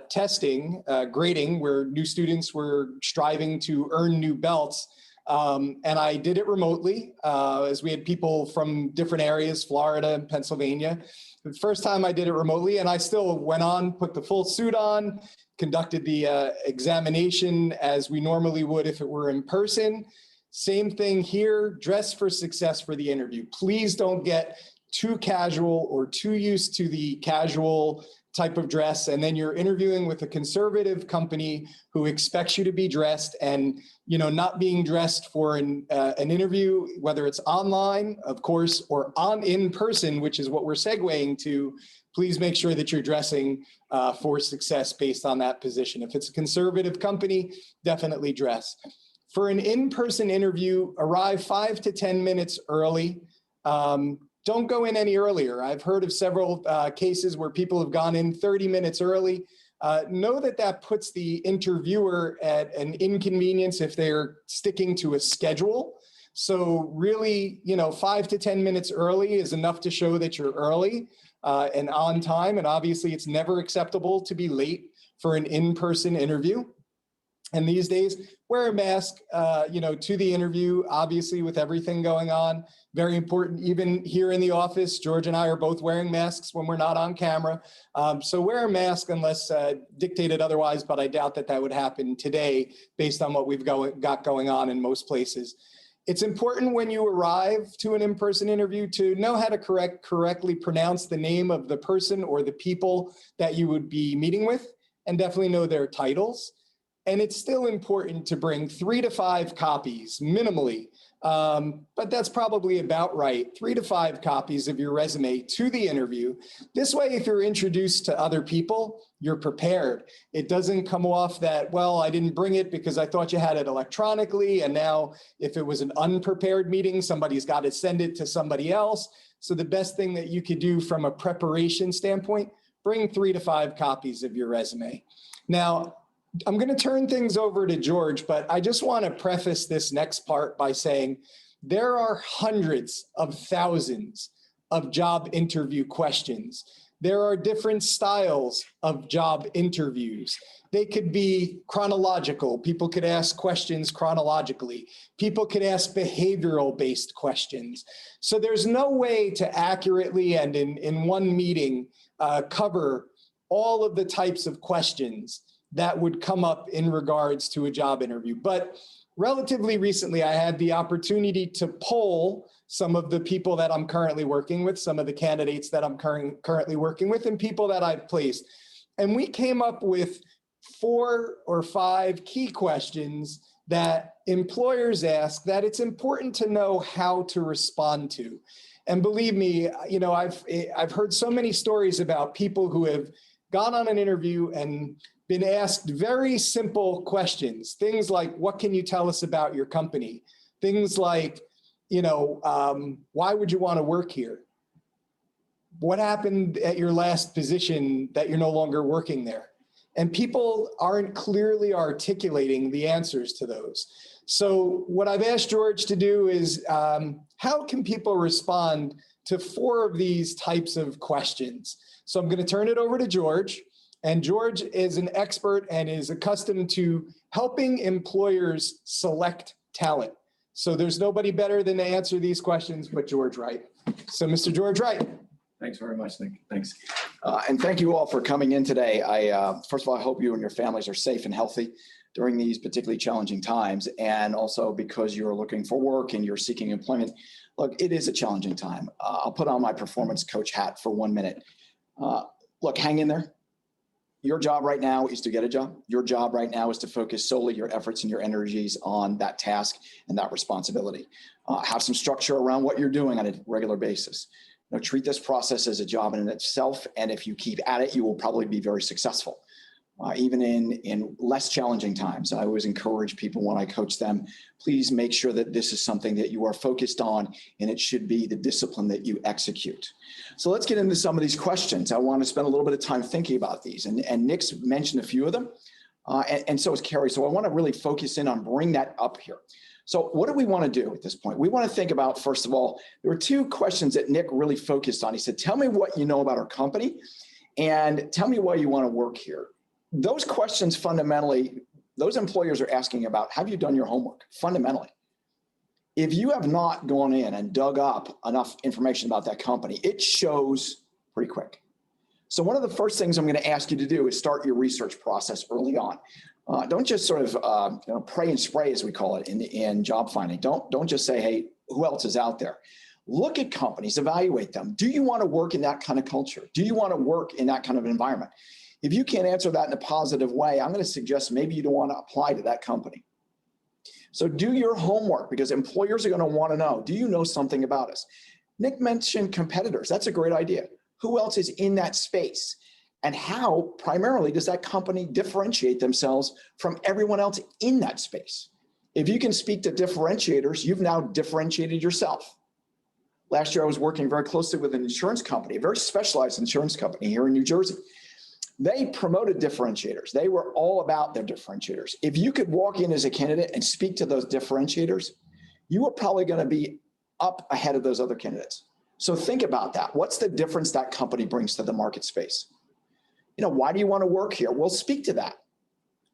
testing, grading, where new students were striving to earn new belts. And I did it remotely, as we had people from different areas, Florida and Pennsylvania. The first time I did it remotely, and I still went on, put the full suit on, conducted the examination as we normally would if it were in person. Same thing here, dress for success for the interview. Please don't get too casual or too used to the casual type of dress, and then you're interviewing with a conservative company who expects you to be dressed, and not being dressed for an interview, whether it's online, of course, or in person, which is what we're segueing to. Please make sure that you're dressing for success based on that position. If it's a conservative company, definitely dress. For an in-person interview, arrive 5 to 10 minutes early. Don't go in any earlier. I've heard of several cases where people have gone in 30 minutes early. Know that puts the interviewer at an inconvenience if they're sticking to a schedule. So really, 5 to 10 minutes early is enough to show that you're early and on time. And obviously it's never acceptable to be late for an in-person interview. And these days, wear a mask, to the interview, obviously with everything going on. Very important, even here in the office, George and I are both wearing masks when we're not on camera. So wear a mask unless dictated otherwise, but I doubt that would happen today based on what we've got going on in most places. It's important when you arrive to an in-person interview to know how to correctly pronounce the name of the person or the people that you would be meeting with, and definitely know their titles. And it's still important to bring 3 to 5 copies minimally, but that's probably about right. 3 to 5 copies of your resume to the interview. This way, if you're introduced to other people, you're prepared. It doesn't come off that, well, I didn't bring it because I thought you had it electronically. And now if it was an unprepared meeting, somebody's got to send it to somebody else. So the best thing that you could do from a preparation standpoint, bring 3 to 5 copies of your resume. Now, I'm going to turn things over to George, but I just want to preface this next part by saying there are hundreds of thousands of job interview questions. There are different styles of job interviews. They could be chronological. People could ask questions chronologically. People could ask behavioral-based questions. So there's no way to accurately and in one meeting cover all of the types of questions that would come up in regards to a job interview. But relatively recently, I had the opportunity to poll some of the people that I'm currently working with, some of the candidates that I'm currently working with, and people that I've placed. And we came up with 4 or 5 key questions that employers ask that it's important to know how to respond to. And believe me, I've heard so many stories about people who have gone on an interview and been asked very simple questions. Things like, what can you tell us about your company? Things like, why would you want to work here? What happened at your last position that you're no longer working there? And people aren't clearly articulating the answers to those. So what I've asked George to do is, how can people respond to 4 of these types of questions? So I'm going to turn it over to George. And George is an expert and is accustomed to helping employers select talent. So there's nobody better than to answer these questions but George Wright. So Mr. George Wright. Thanks very much, Nick. Thanks. And thank you all for coming in today. First of all, I hope you and your families are safe and healthy during these particularly challenging times. And also because you're looking for work and you're seeking employment. Look, it is a challenging time. I'll put on my performance coach hat for 1 minute. Look, hang in there. Your job right now is to get a job. Your job right now is to focus solely your efforts and your energies on that task and that responsibility. Have some structure around what you're doing on a regular basis. Treat this process as a job in itself. And if you keep at it, you will probably be very successful. Even in less challenging times, I always encourage people when I coach them, please make sure that this is something that you are focused on, and it should be the discipline that you execute. So let's get into some of these questions. I want to spend a little bit of time thinking about these, and Nick's mentioned a few of them, and so has Carrie. So I want to really focus in on bring that up here. So what do we want to do at this point? We want to think about, first of all, there were 2 questions that Nick really focused on. He said, tell me what you know about our company, and tell me why you want to work here. Those questions fundamentally, those employers are asking about, have you done your homework? Fundamentally, if you have not gone in and dug up enough information about that company, it shows pretty quick. So one of the first things I'm going to ask you to do is start your research process early on. Don't just sort of pray and spray, as we call it in job finding. Don't just say, hey, who else is out there? Look at companies, evaluate them. Do you want to work in that kind of culture? Do you want to work in that kind of environment? If you can't answer that in a positive way, I'm going to suggest maybe you don't want to apply to that company. So do your homework, because employers are going to want to know, do you know something about us? Nick mentioned competitors. That's a great idea. Who else is in that space? And how primarily does that company differentiate themselves from everyone else in that space? If you can speak to differentiators, you've now differentiated yourself. Last year, I was working very closely with an insurance company, a very specialized insurance company here in New Jersey. They promoted differentiators. They were all about their differentiators. If you could walk in as a candidate and speak to those differentiators, you are probably going to be up ahead of those other candidates. So think about that. What's the difference that company brings to the market space? Why do you want to work here? Well, speak to that.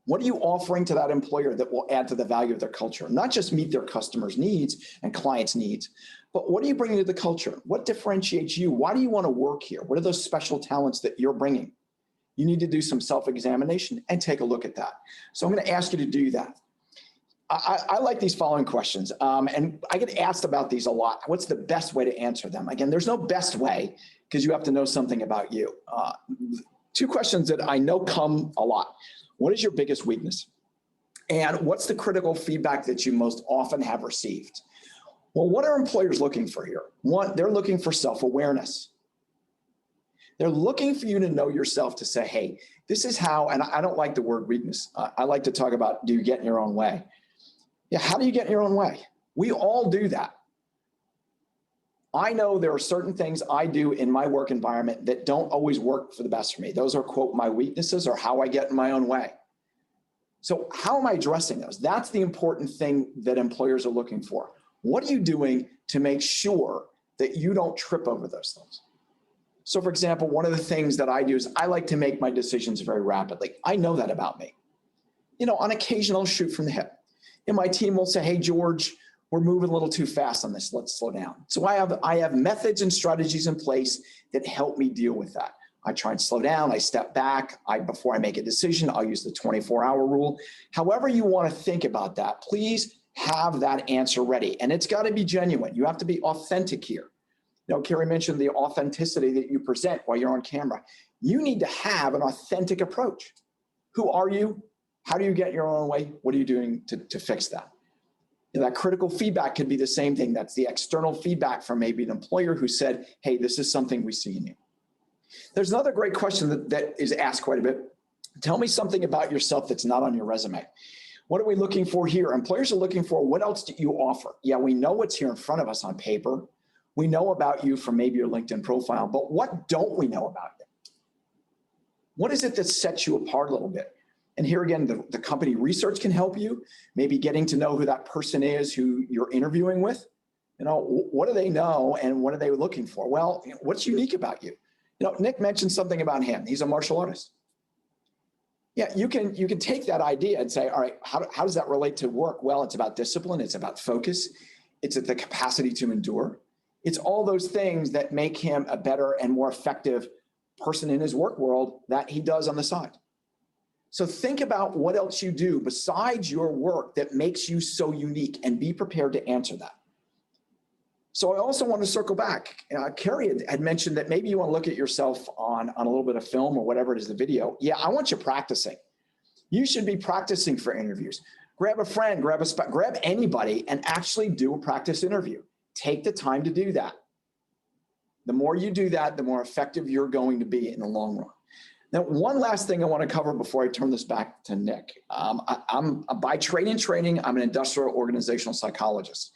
What are you offering to that employer that will add to the value of their culture? Not just meet their customers' needs and clients' needs, but what are you bringing to the culture? What differentiates you? Why do you want to work here? What are those special talents that you're bringing? You need to do some self-examination and take a look at that. So I'm going to ask you to do that. I like these following questions, and I get asked about these a lot. What's the best way to answer them? Again, there's no best way because you have to know something about you. Two questions that I know come a lot. What is your biggest weakness? And what's the critical feedback that you most often have received? Well, what are employers looking for here? One, they're looking for self-awareness. They're looking for you to know yourself, to say, hey, this is how, and I don't like the word weakness. I like to talk about, do you get in your own way? Yeah, how do you get in your own way? We all do that. I know there are certain things I do in my work environment that don't always work for the best for me. Those are, quote, my weaknesses or how I get in my own way. So how am I addressing those? That's the important thing that employers are looking for. What are you doing to make sure that you don't trip over those things? So for example, one of the things that I do is I like to make my decisions very rapidly. I know that about me. On occasion, I'll shoot from the hip. And my team will say, hey, George, we're moving a little too fast on this. Let's slow down. So I have methods and strategies in place that help me deal with that. I try and slow down. I step back. Before I make a decision, I'll use the 24-hour rule. However you want to think about that, please have that answer ready. And it's got to be genuine. You have to be authentic here. Carrie mentioned the authenticity that you present while you're on camera. You need to have an authentic approach. Who are you? How do you get your own way? What are you doing to fix that? That critical feedback could be the same thing. That's the external feedback from maybe an employer who said, hey, this is something we see in you. There's another great question that is asked quite a bit. Tell me something about yourself that's not on your resume. What are we looking for here? Employers are looking for, what else do you offer? Yeah, we know what's here in front of us on paper. We know about you from maybe your LinkedIn profile, but what don't we know about you? What is it that sets you apart a little bit? And here again, the company research can help you, maybe getting to know who that person is who you're interviewing with. What do they know and what are they looking for? Well, what's unique about you? Nick mentioned something about him. He's a martial artist. Yeah, you can take that idea and say, all right, how does that relate to work? Well, it's about discipline. It's about focus. It's the capacity to endure. It's all those things that make him a better and more effective person in his work world that he does on the side. So think about what else you do besides your work that makes you so unique and be prepared to answer that. So I also want to circle back. Carrie had mentioned that maybe you want to look at yourself on a little bit of film or whatever it is, the video. Yeah, I want you practicing. You should be practicing for interviews. Grab a friend, grab anybody and actually do a practice interview. Take the time to do that. The more you do that, the more effective you're going to be in the long run. Now, one last thing I want to cover before I turn this back to Nick. I'm by training, I'm an industrial organizational psychologist.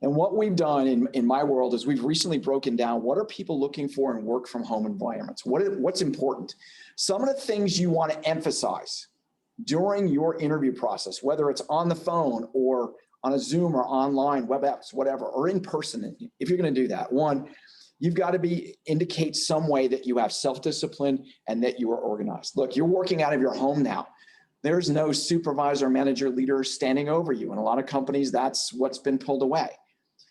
And what we've done in my world is we've recently broken down what are people looking for in work from home environments? What's important? Some of the things you want to emphasize during your interview process, whether it's on the phone or on a Zoom or online, web apps, whatever, or in person, if you're going to do that. One, you've got to indicate some way that you have self-discipline and that you are organized. Look, you're working out of your home now. There's no supervisor, manager, leader standing over you. In a lot of companies, that's what's been pulled away.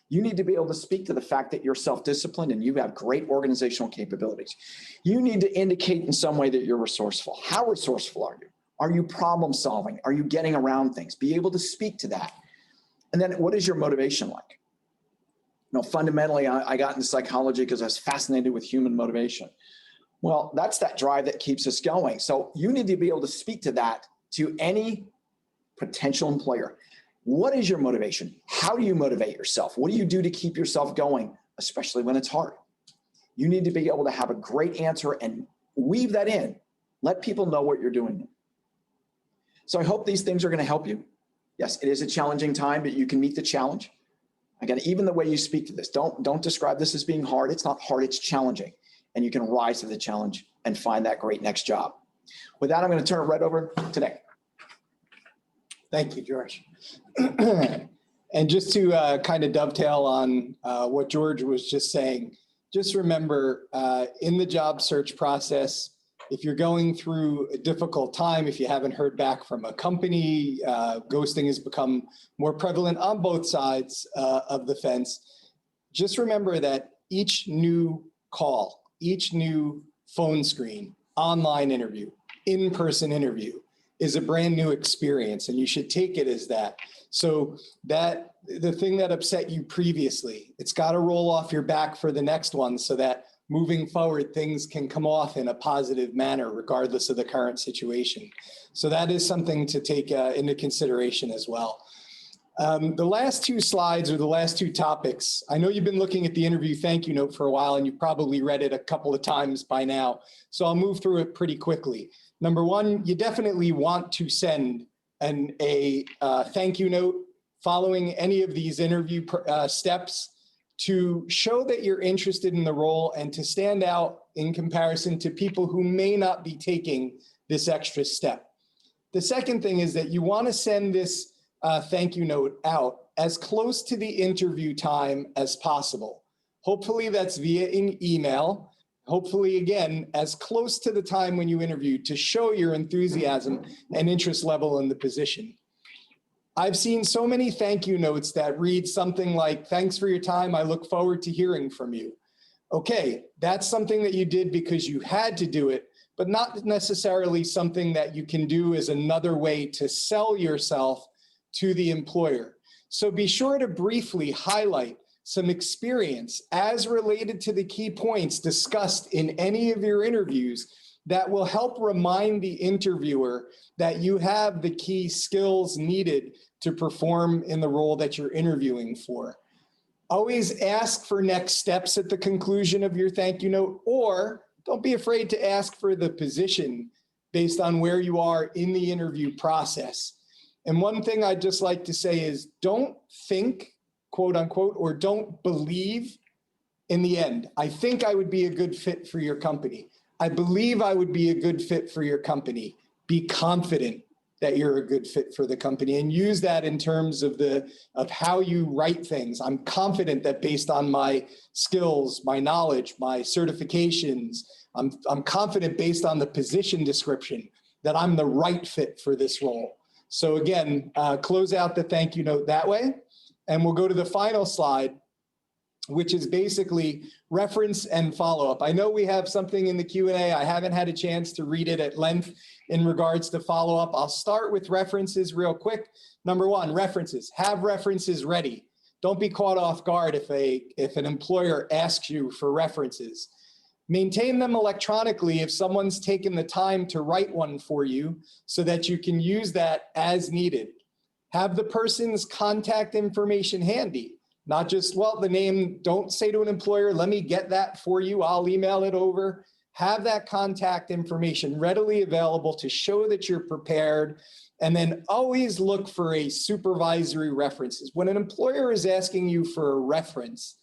You need to be able to speak to the fact that you're self-disciplined and you have great organizational capabilities. You need to indicate in some way that you're resourceful. How resourceful are you? Are you problem solving? Are you getting around things? Be able to speak to that. And then what is your motivation like? Fundamentally, I got into psychology because I was fascinated with human motivation. Well, that's that drive that keeps us going. So you need to be able to speak to that to any potential employer. What is your motivation? How do you motivate yourself? What do you do to keep yourself going, especially when it's hard? You need to be able to have a great answer and weave that in. Let people know what you're doing. So I hope these things are going to help you. Yes, it is a challenging time, but you can meet the challenge. Again, even the way you speak to this, don't describe this as being hard. It's not hard, it's challenging. And you can rise to the challenge and find that great next job. With that, I'm going to turn it right over to Nick. Thank you, George. And just to kind of dovetail on what George was just saying, just remember in the job search process, if you're going through a difficult time, if you haven't heard back from a company, ghosting has become more prevalent on both sides of the fence. Just remember that each new call, each new phone screen, online interview, in-person interview is a brand new experience, and you should take it as that. So that the thing that upset you previously, it's got to roll off your back for the next one so that moving forward, things can come off in a positive manner, regardless of the current situation. So that is something to take into consideration as well. The last two slides, or the last two topics, I know you've been looking at the interview thank you note for a while, and you've probably read it a couple of times by now. So I'll move through it pretty quickly. Number one, you definitely want to send a thank you note following any of these interview steps to show that you're interested in the role and to stand out in comparison to people who may not be taking this extra step. The second thing is that you want to send this thank you note out as close to the interview time as possible. Hopefully that's via an email. Hopefully, again, as close to the time when you interviewed to show your enthusiasm and interest level in the position. I've seen so many thank you notes that read something like, thanks for your time, I look forward to hearing from you. Okay, that's something that you did because you had to do it, but not necessarily something that you can do as another way to sell yourself to the employer. So be sure to briefly highlight some experience as related to the key points discussed in any of your interviews that will help remind the interviewer that you have the key skills needed to perform in the role that you're interviewing for. Always ask for next steps at the conclusion of your thank you note, or don't be afraid to ask for the position based on where you are in the interview process. And one thing I'd just like to say is don't think, quote unquote, or don't believe in the end. I think I would be a good fit for your company. I believe I would be a good fit for your company. Be confident that you're a good fit for the company and use that in terms of how you write things. I'm confident that based on my skills, my knowledge, my certifications, I'm confident based on the position description that I'm the right fit for this role. So again, close out the thank you note that way. And we'll go to the final slide, which is basically reference and follow-up. I know we have something in the Q&A. I haven't had a chance to read it at length in regards to follow-up. I'll start with references real quick. Number one, references. Have references ready. Don't be caught off guard if an employer asks you for references. Maintain them electronically if someone's taken the time to write one for you so that you can use that as needed. Have the person's contact information handy. Not just, well, the name, don't say to an employer, let me get that for you, I'll email it over. Have that contact information readily available to show that you're prepared. And then always look for a supervisory references. When an employer is asking you for a reference,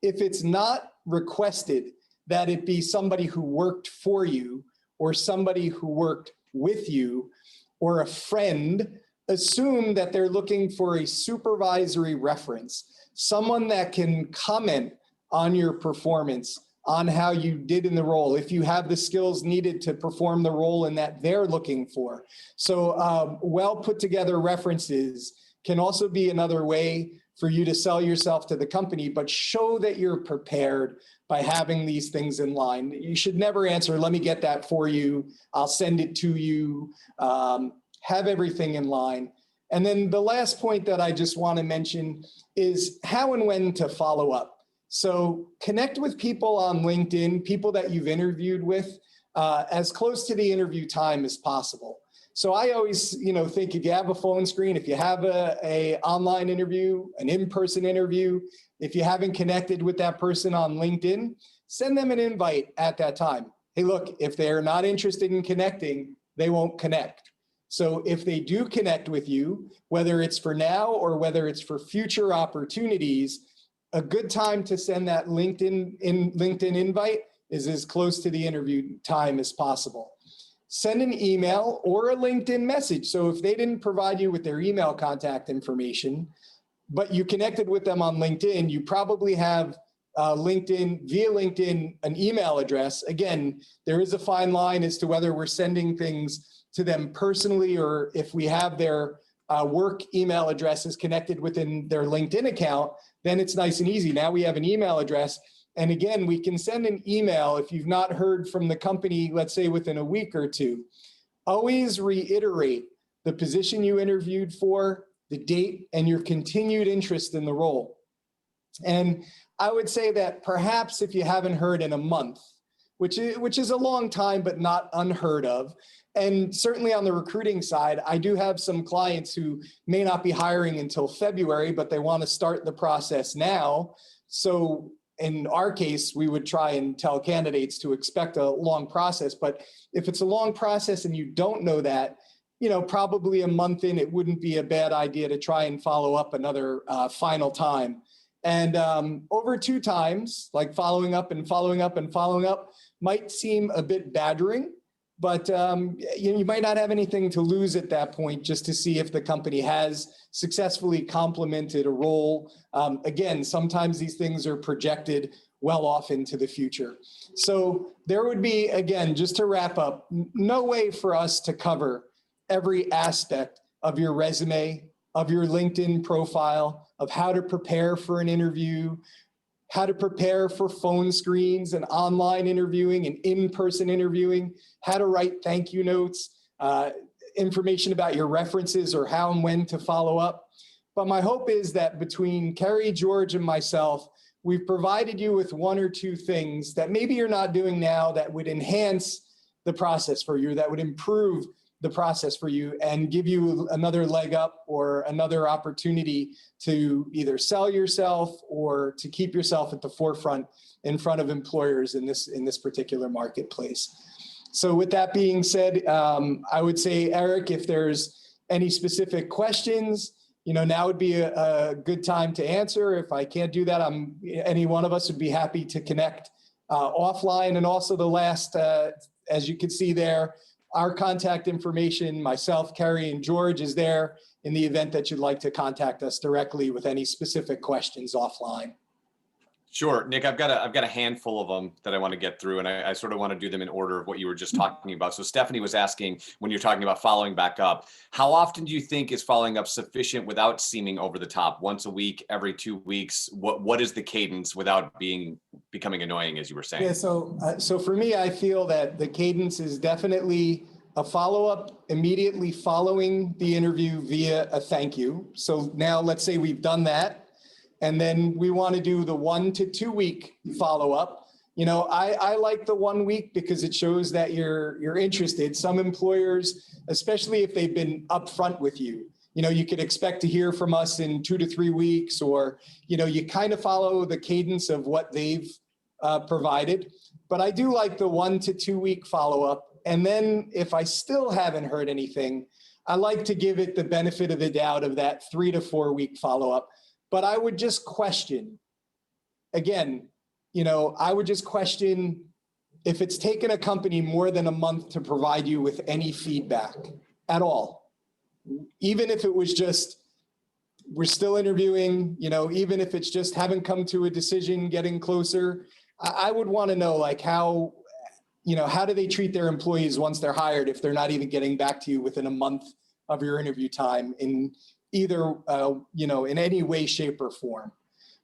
if it's not requested that it be somebody who worked for you or somebody who worked with you or a friend, assume that they're looking for a supervisory reference. Someone that can comment on your performance, on how you did in the role, if you have the skills needed to perform the role in that they're looking for. So well put together references can also be another way for you to sell yourself to the company, but show that you're prepared by having these things in line. You should never answer, let me get that for you, I'll send it to you. Have everything in line. And then the last point that I just want to mention is how and when to follow up. So connect with people on LinkedIn, people that you've interviewed with, as close to the interview time as possible. So I always, think if you have a phone screen, if you have a online interview, an in-person interview, if you haven't connected with that person on LinkedIn, send them an invite at that time. Hey, look, if they're not interested in connecting, they won't connect. So if they do connect with you, whether it's for now or whether it's for future opportunities, a good time to send that LinkedIn invite is as close to the interview time as possible. Send an email or a LinkedIn message. So if they didn't provide you with their email contact information, but you connected with them on LinkedIn, you probably have via LinkedIn, an email address. Again, there is a fine line as to whether we're sending things to them personally or if we have their work email addresses connected within their LinkedIn account, then it's nice and easy. Now we have an email address. And again, we can send an email if you've not heard from the company, let's say within a week or two. Always reiterate the position you interviewed for, the date, and your continued interest in the role. And I would say that perhaps if you haven't heard in a month, which is a long time, but not unheard of. And certainly on the recruiting side, I do have some clients who may not be hiring until February, but they want to start the process now. So in our case, we would try and tell candidates to expect a long process. But if it's a long process and you don't know that, probably a month in, it wouldn't be a bad idea to try and follow up another final time. And over 2 times, like following up and following up and following up might seem a bit badgering, but you might not have anything to lose at that point just to see if the company has successfully complemented a role. Again, sometimes these things are projected well off into the future. So there would be, again, just to wrap up, no way for us to cover every aspect of your resume, of your LinkedIn profile, of how to prepare for an interview, how to prepare for phone screens and online interviewing and in-person interviewing, how to write thank you notes, information about your references or how and when to follow up. But my hope is that between Kerry, George, and myself, we've provided you with 1 or 2 things that maybe you're not doing now that would enhance the process for you, that would improve the process for you and give you another leg up or another opportunity to either sell yourself or to keep yourself at the forefront in front of employers in this particular marketplace. So with that being said, I would say, Eric, if there's any specific questions, now would be a good time to answer. If I can't do that, any one of us would be happy to connect offline. And also the last, as you can see there, our contact information, myself, Kerry, and George is there in the event that you'd like to contact us directly with any specific questions offline. Sure, Nick, I've got a handful of them that I want to get through, and I sort of want to do them in order of what you were just talking about. So Stephanie was asking, when you're talking about following back up, how often do you think is following up sufficient without seeming over the top? Once a week, every 2 weeks? What is the cadence without becoming annoying, as you were saying? Yeah, so for me, I feel that the cadence is definitely a follow-up immediately following the interview via a thank you. So now let's say we've done that. And then we want to do the 1 to 2 week follow-up. I like the 1 week because it shows that you're interested. Some employers, especially if they've been upfront with you, you could expect to hear from us in 2 to 3 weeks, or, you kind of follow the cadence of what they've provided. But I do like the 1 to 2 week follow-up. And then if I still haven't heard anything, I like to give it the benefit of the doubt of that 3 to 4 week follow-up. But I would just question, again, I would just question if it's taken a company more than a month to provide you with any feedback at all. Even if it was just, we're still interviewing, even if it's just haven't come to a decision, getting closer, I would want to know how do they treat their employees once they're hired if they're not even getting back to you within a month of your interview time in either, in any way, shape, or form.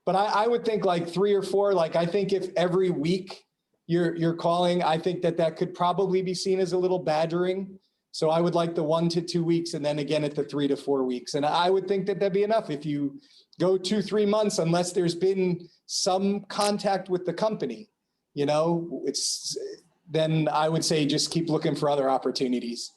But I would think 3 or 4, I think if every week you're calling, I think that could probably be seen as a little badgering. So I would like the 1 to 2 weeks, and then again at the 3 to 4 weeks. And I would think that that'd be enough. If you go 2-3 months, unless there's been some contact with the company, then I would say just keep looking for other opportunities.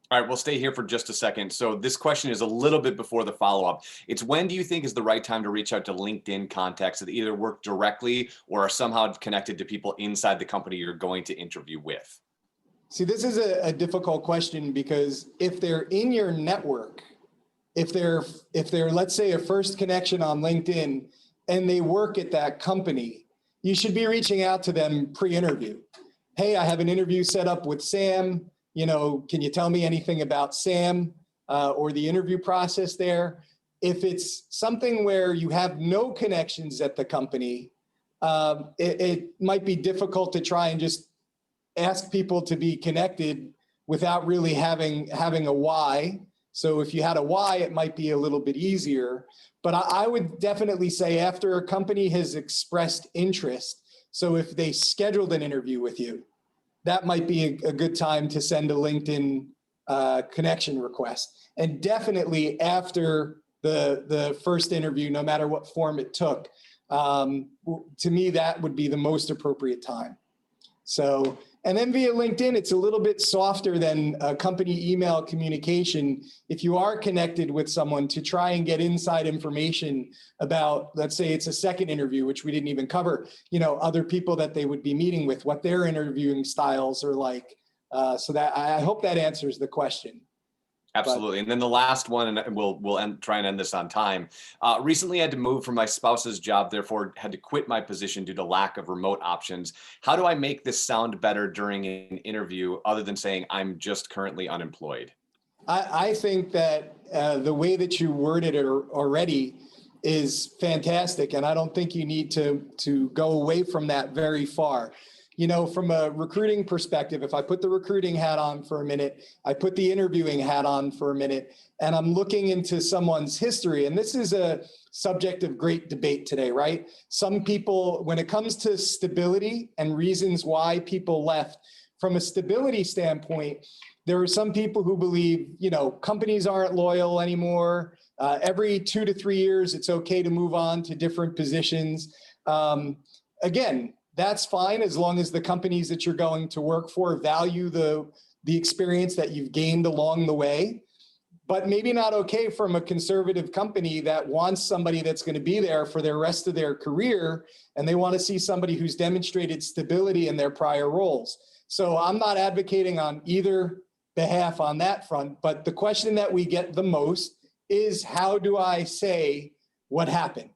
All right, we'll stay here for just a second. So this question is a little bit before the follow-up. It's when do you think is the right time to reach out to LinkedIn contacts that either work directly or are somehow connected to people inside the company you're going to interview with? See, this is a difficult question because if they're in your network, if they're, let's say, a first connection on LinkedIn and they work at that company, you should be reaching out to them pre-interview. Hey, I have an interview set up with Sam. Can you tell me anything about Sam or the interview process there? If it's something where you have no connections at the company, it might be difficult to try and just ask people to be connected without really having a why. So if you had a why, it might be a little bit easier. But I would definitely say after a company has expressed interest, so if they scheduled an interview with you, that might be a good time to send a LinkedIn connection request. And definitely after the first interview, no matter what form it took, to me, that would be the most appropriate time. So, and then via LinkedIn, it's a little bit softer than a company email communication. If you are connected with someone, to try and get inside information about, let's say it's a second interview, which we didn't even cover, other people that they would be meeting with, what their interviewing styles are like. So that, I hope that answers the question. Absolutely. And then the last one, and we'll try and end this on time. Recently, I had to move from my spouse's job, therefore had to quit my position due to lack of remote options. How do I make this sound better during an interview other than saying I'm just currently unemployed? I think that the way that you worded it already is fantastic. And I don't think you need to go away from that very far. From a recruiting perspective, if I put the recruiting hat on for a minute, I put the interviewing hat on for a minute, and I'm looking into someone's history. And this is a subject of great debate today, right? Some people, when it comes to stability and reasons why people left, from a stability standpoint, there are some people who believe, companies aren't loyal anymore. Every 2 to 3 years, it's okay to move on to different positions. Again, that's fine as long as the companies that you're going to work for value the experience that you've gained along the way, but maybe not okay from a conservative company that wants somebody that's going to be there for the rest of their career, and they want to see somebody who's demonstrated stability in their prior roles. So I'm not advocating on either behalf on that front, but the question that we get the most is, how do I say what happened?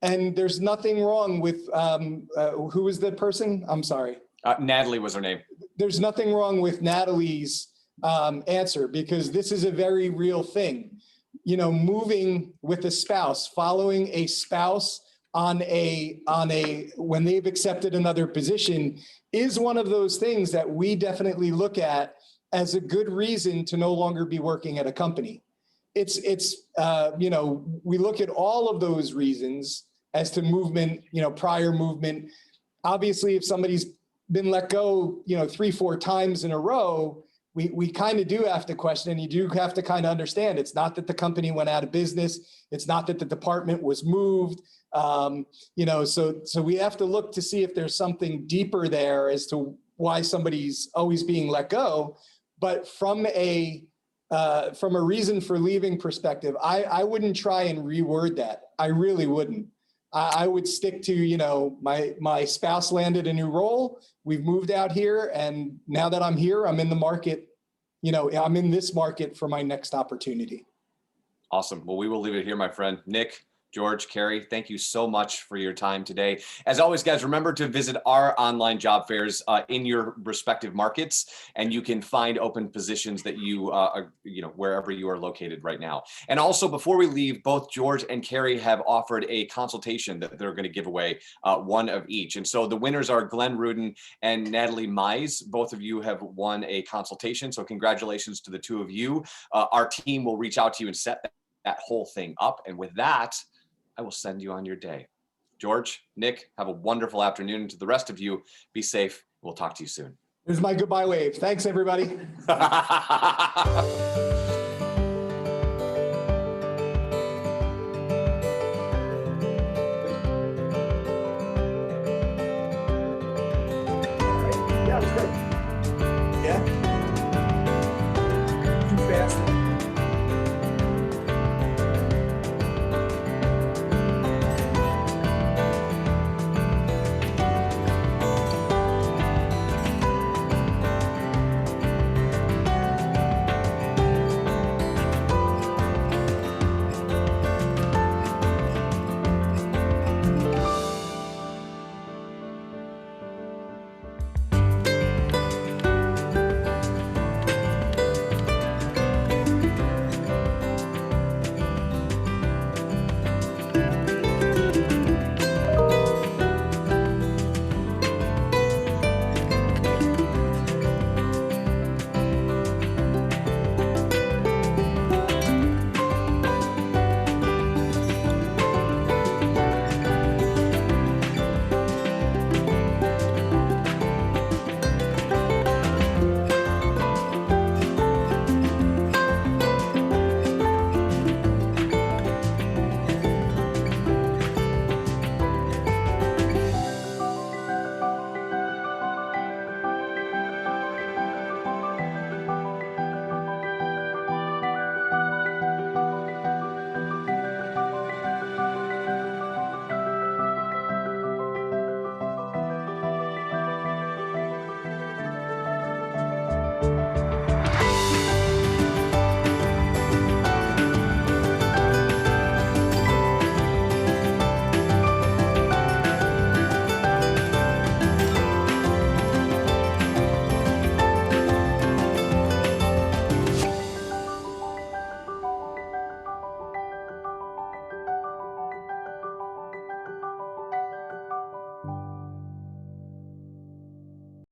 And there's nothing wrong with, who was the person? I'm sorry. Natalie was her name. There's nothing wrong with Natalie's answer, because this is a very real thing. Moving with a spouse, following a spouse on when they've accepted another position is one of those things that we definitely look at as a good reason to no longer be working at a company. We look at all of those reasons as to movement, prior movement. Obviously, if somebody's been let go, 3-4 times in a row, we kind of do have to question, and you do have to kind of understand, it's not that the company went out of business. It's not that the department was moved. So we have to look to see if there's something deeper there as to why somebody's always being let go. But from a reason for leaving perspective, I wouldn't try and reword that. I really wouldn't. I would stick to, my spouse landed a new role. We've moved out here. And now that I'm here, I'm in the market, I'm in this market for my next opportunity. Awesome. Well, we will leave it here, my friend. Nick, George, Carrie, thank you so much for your time today. As always, guys, remember to visit our online job fairs in your respective markets, and you can find open positions that you, wherever you are located right now. And also, before we leave, both George and Carrie have offered a consultation that they're going to give away, one of each. And so the winners are Glenn Rudin and Natalie Mize. Both of you have won a consultation. So congratulations to the two of you. Our team will reach out to you and set that whole thing up. And with that, I will send you on your day. George, Nick, have a wonderful afternoon. And to the rest of you, be safe. We'll talk to you soon. Here's my goodbye wave. Thanks, everybody.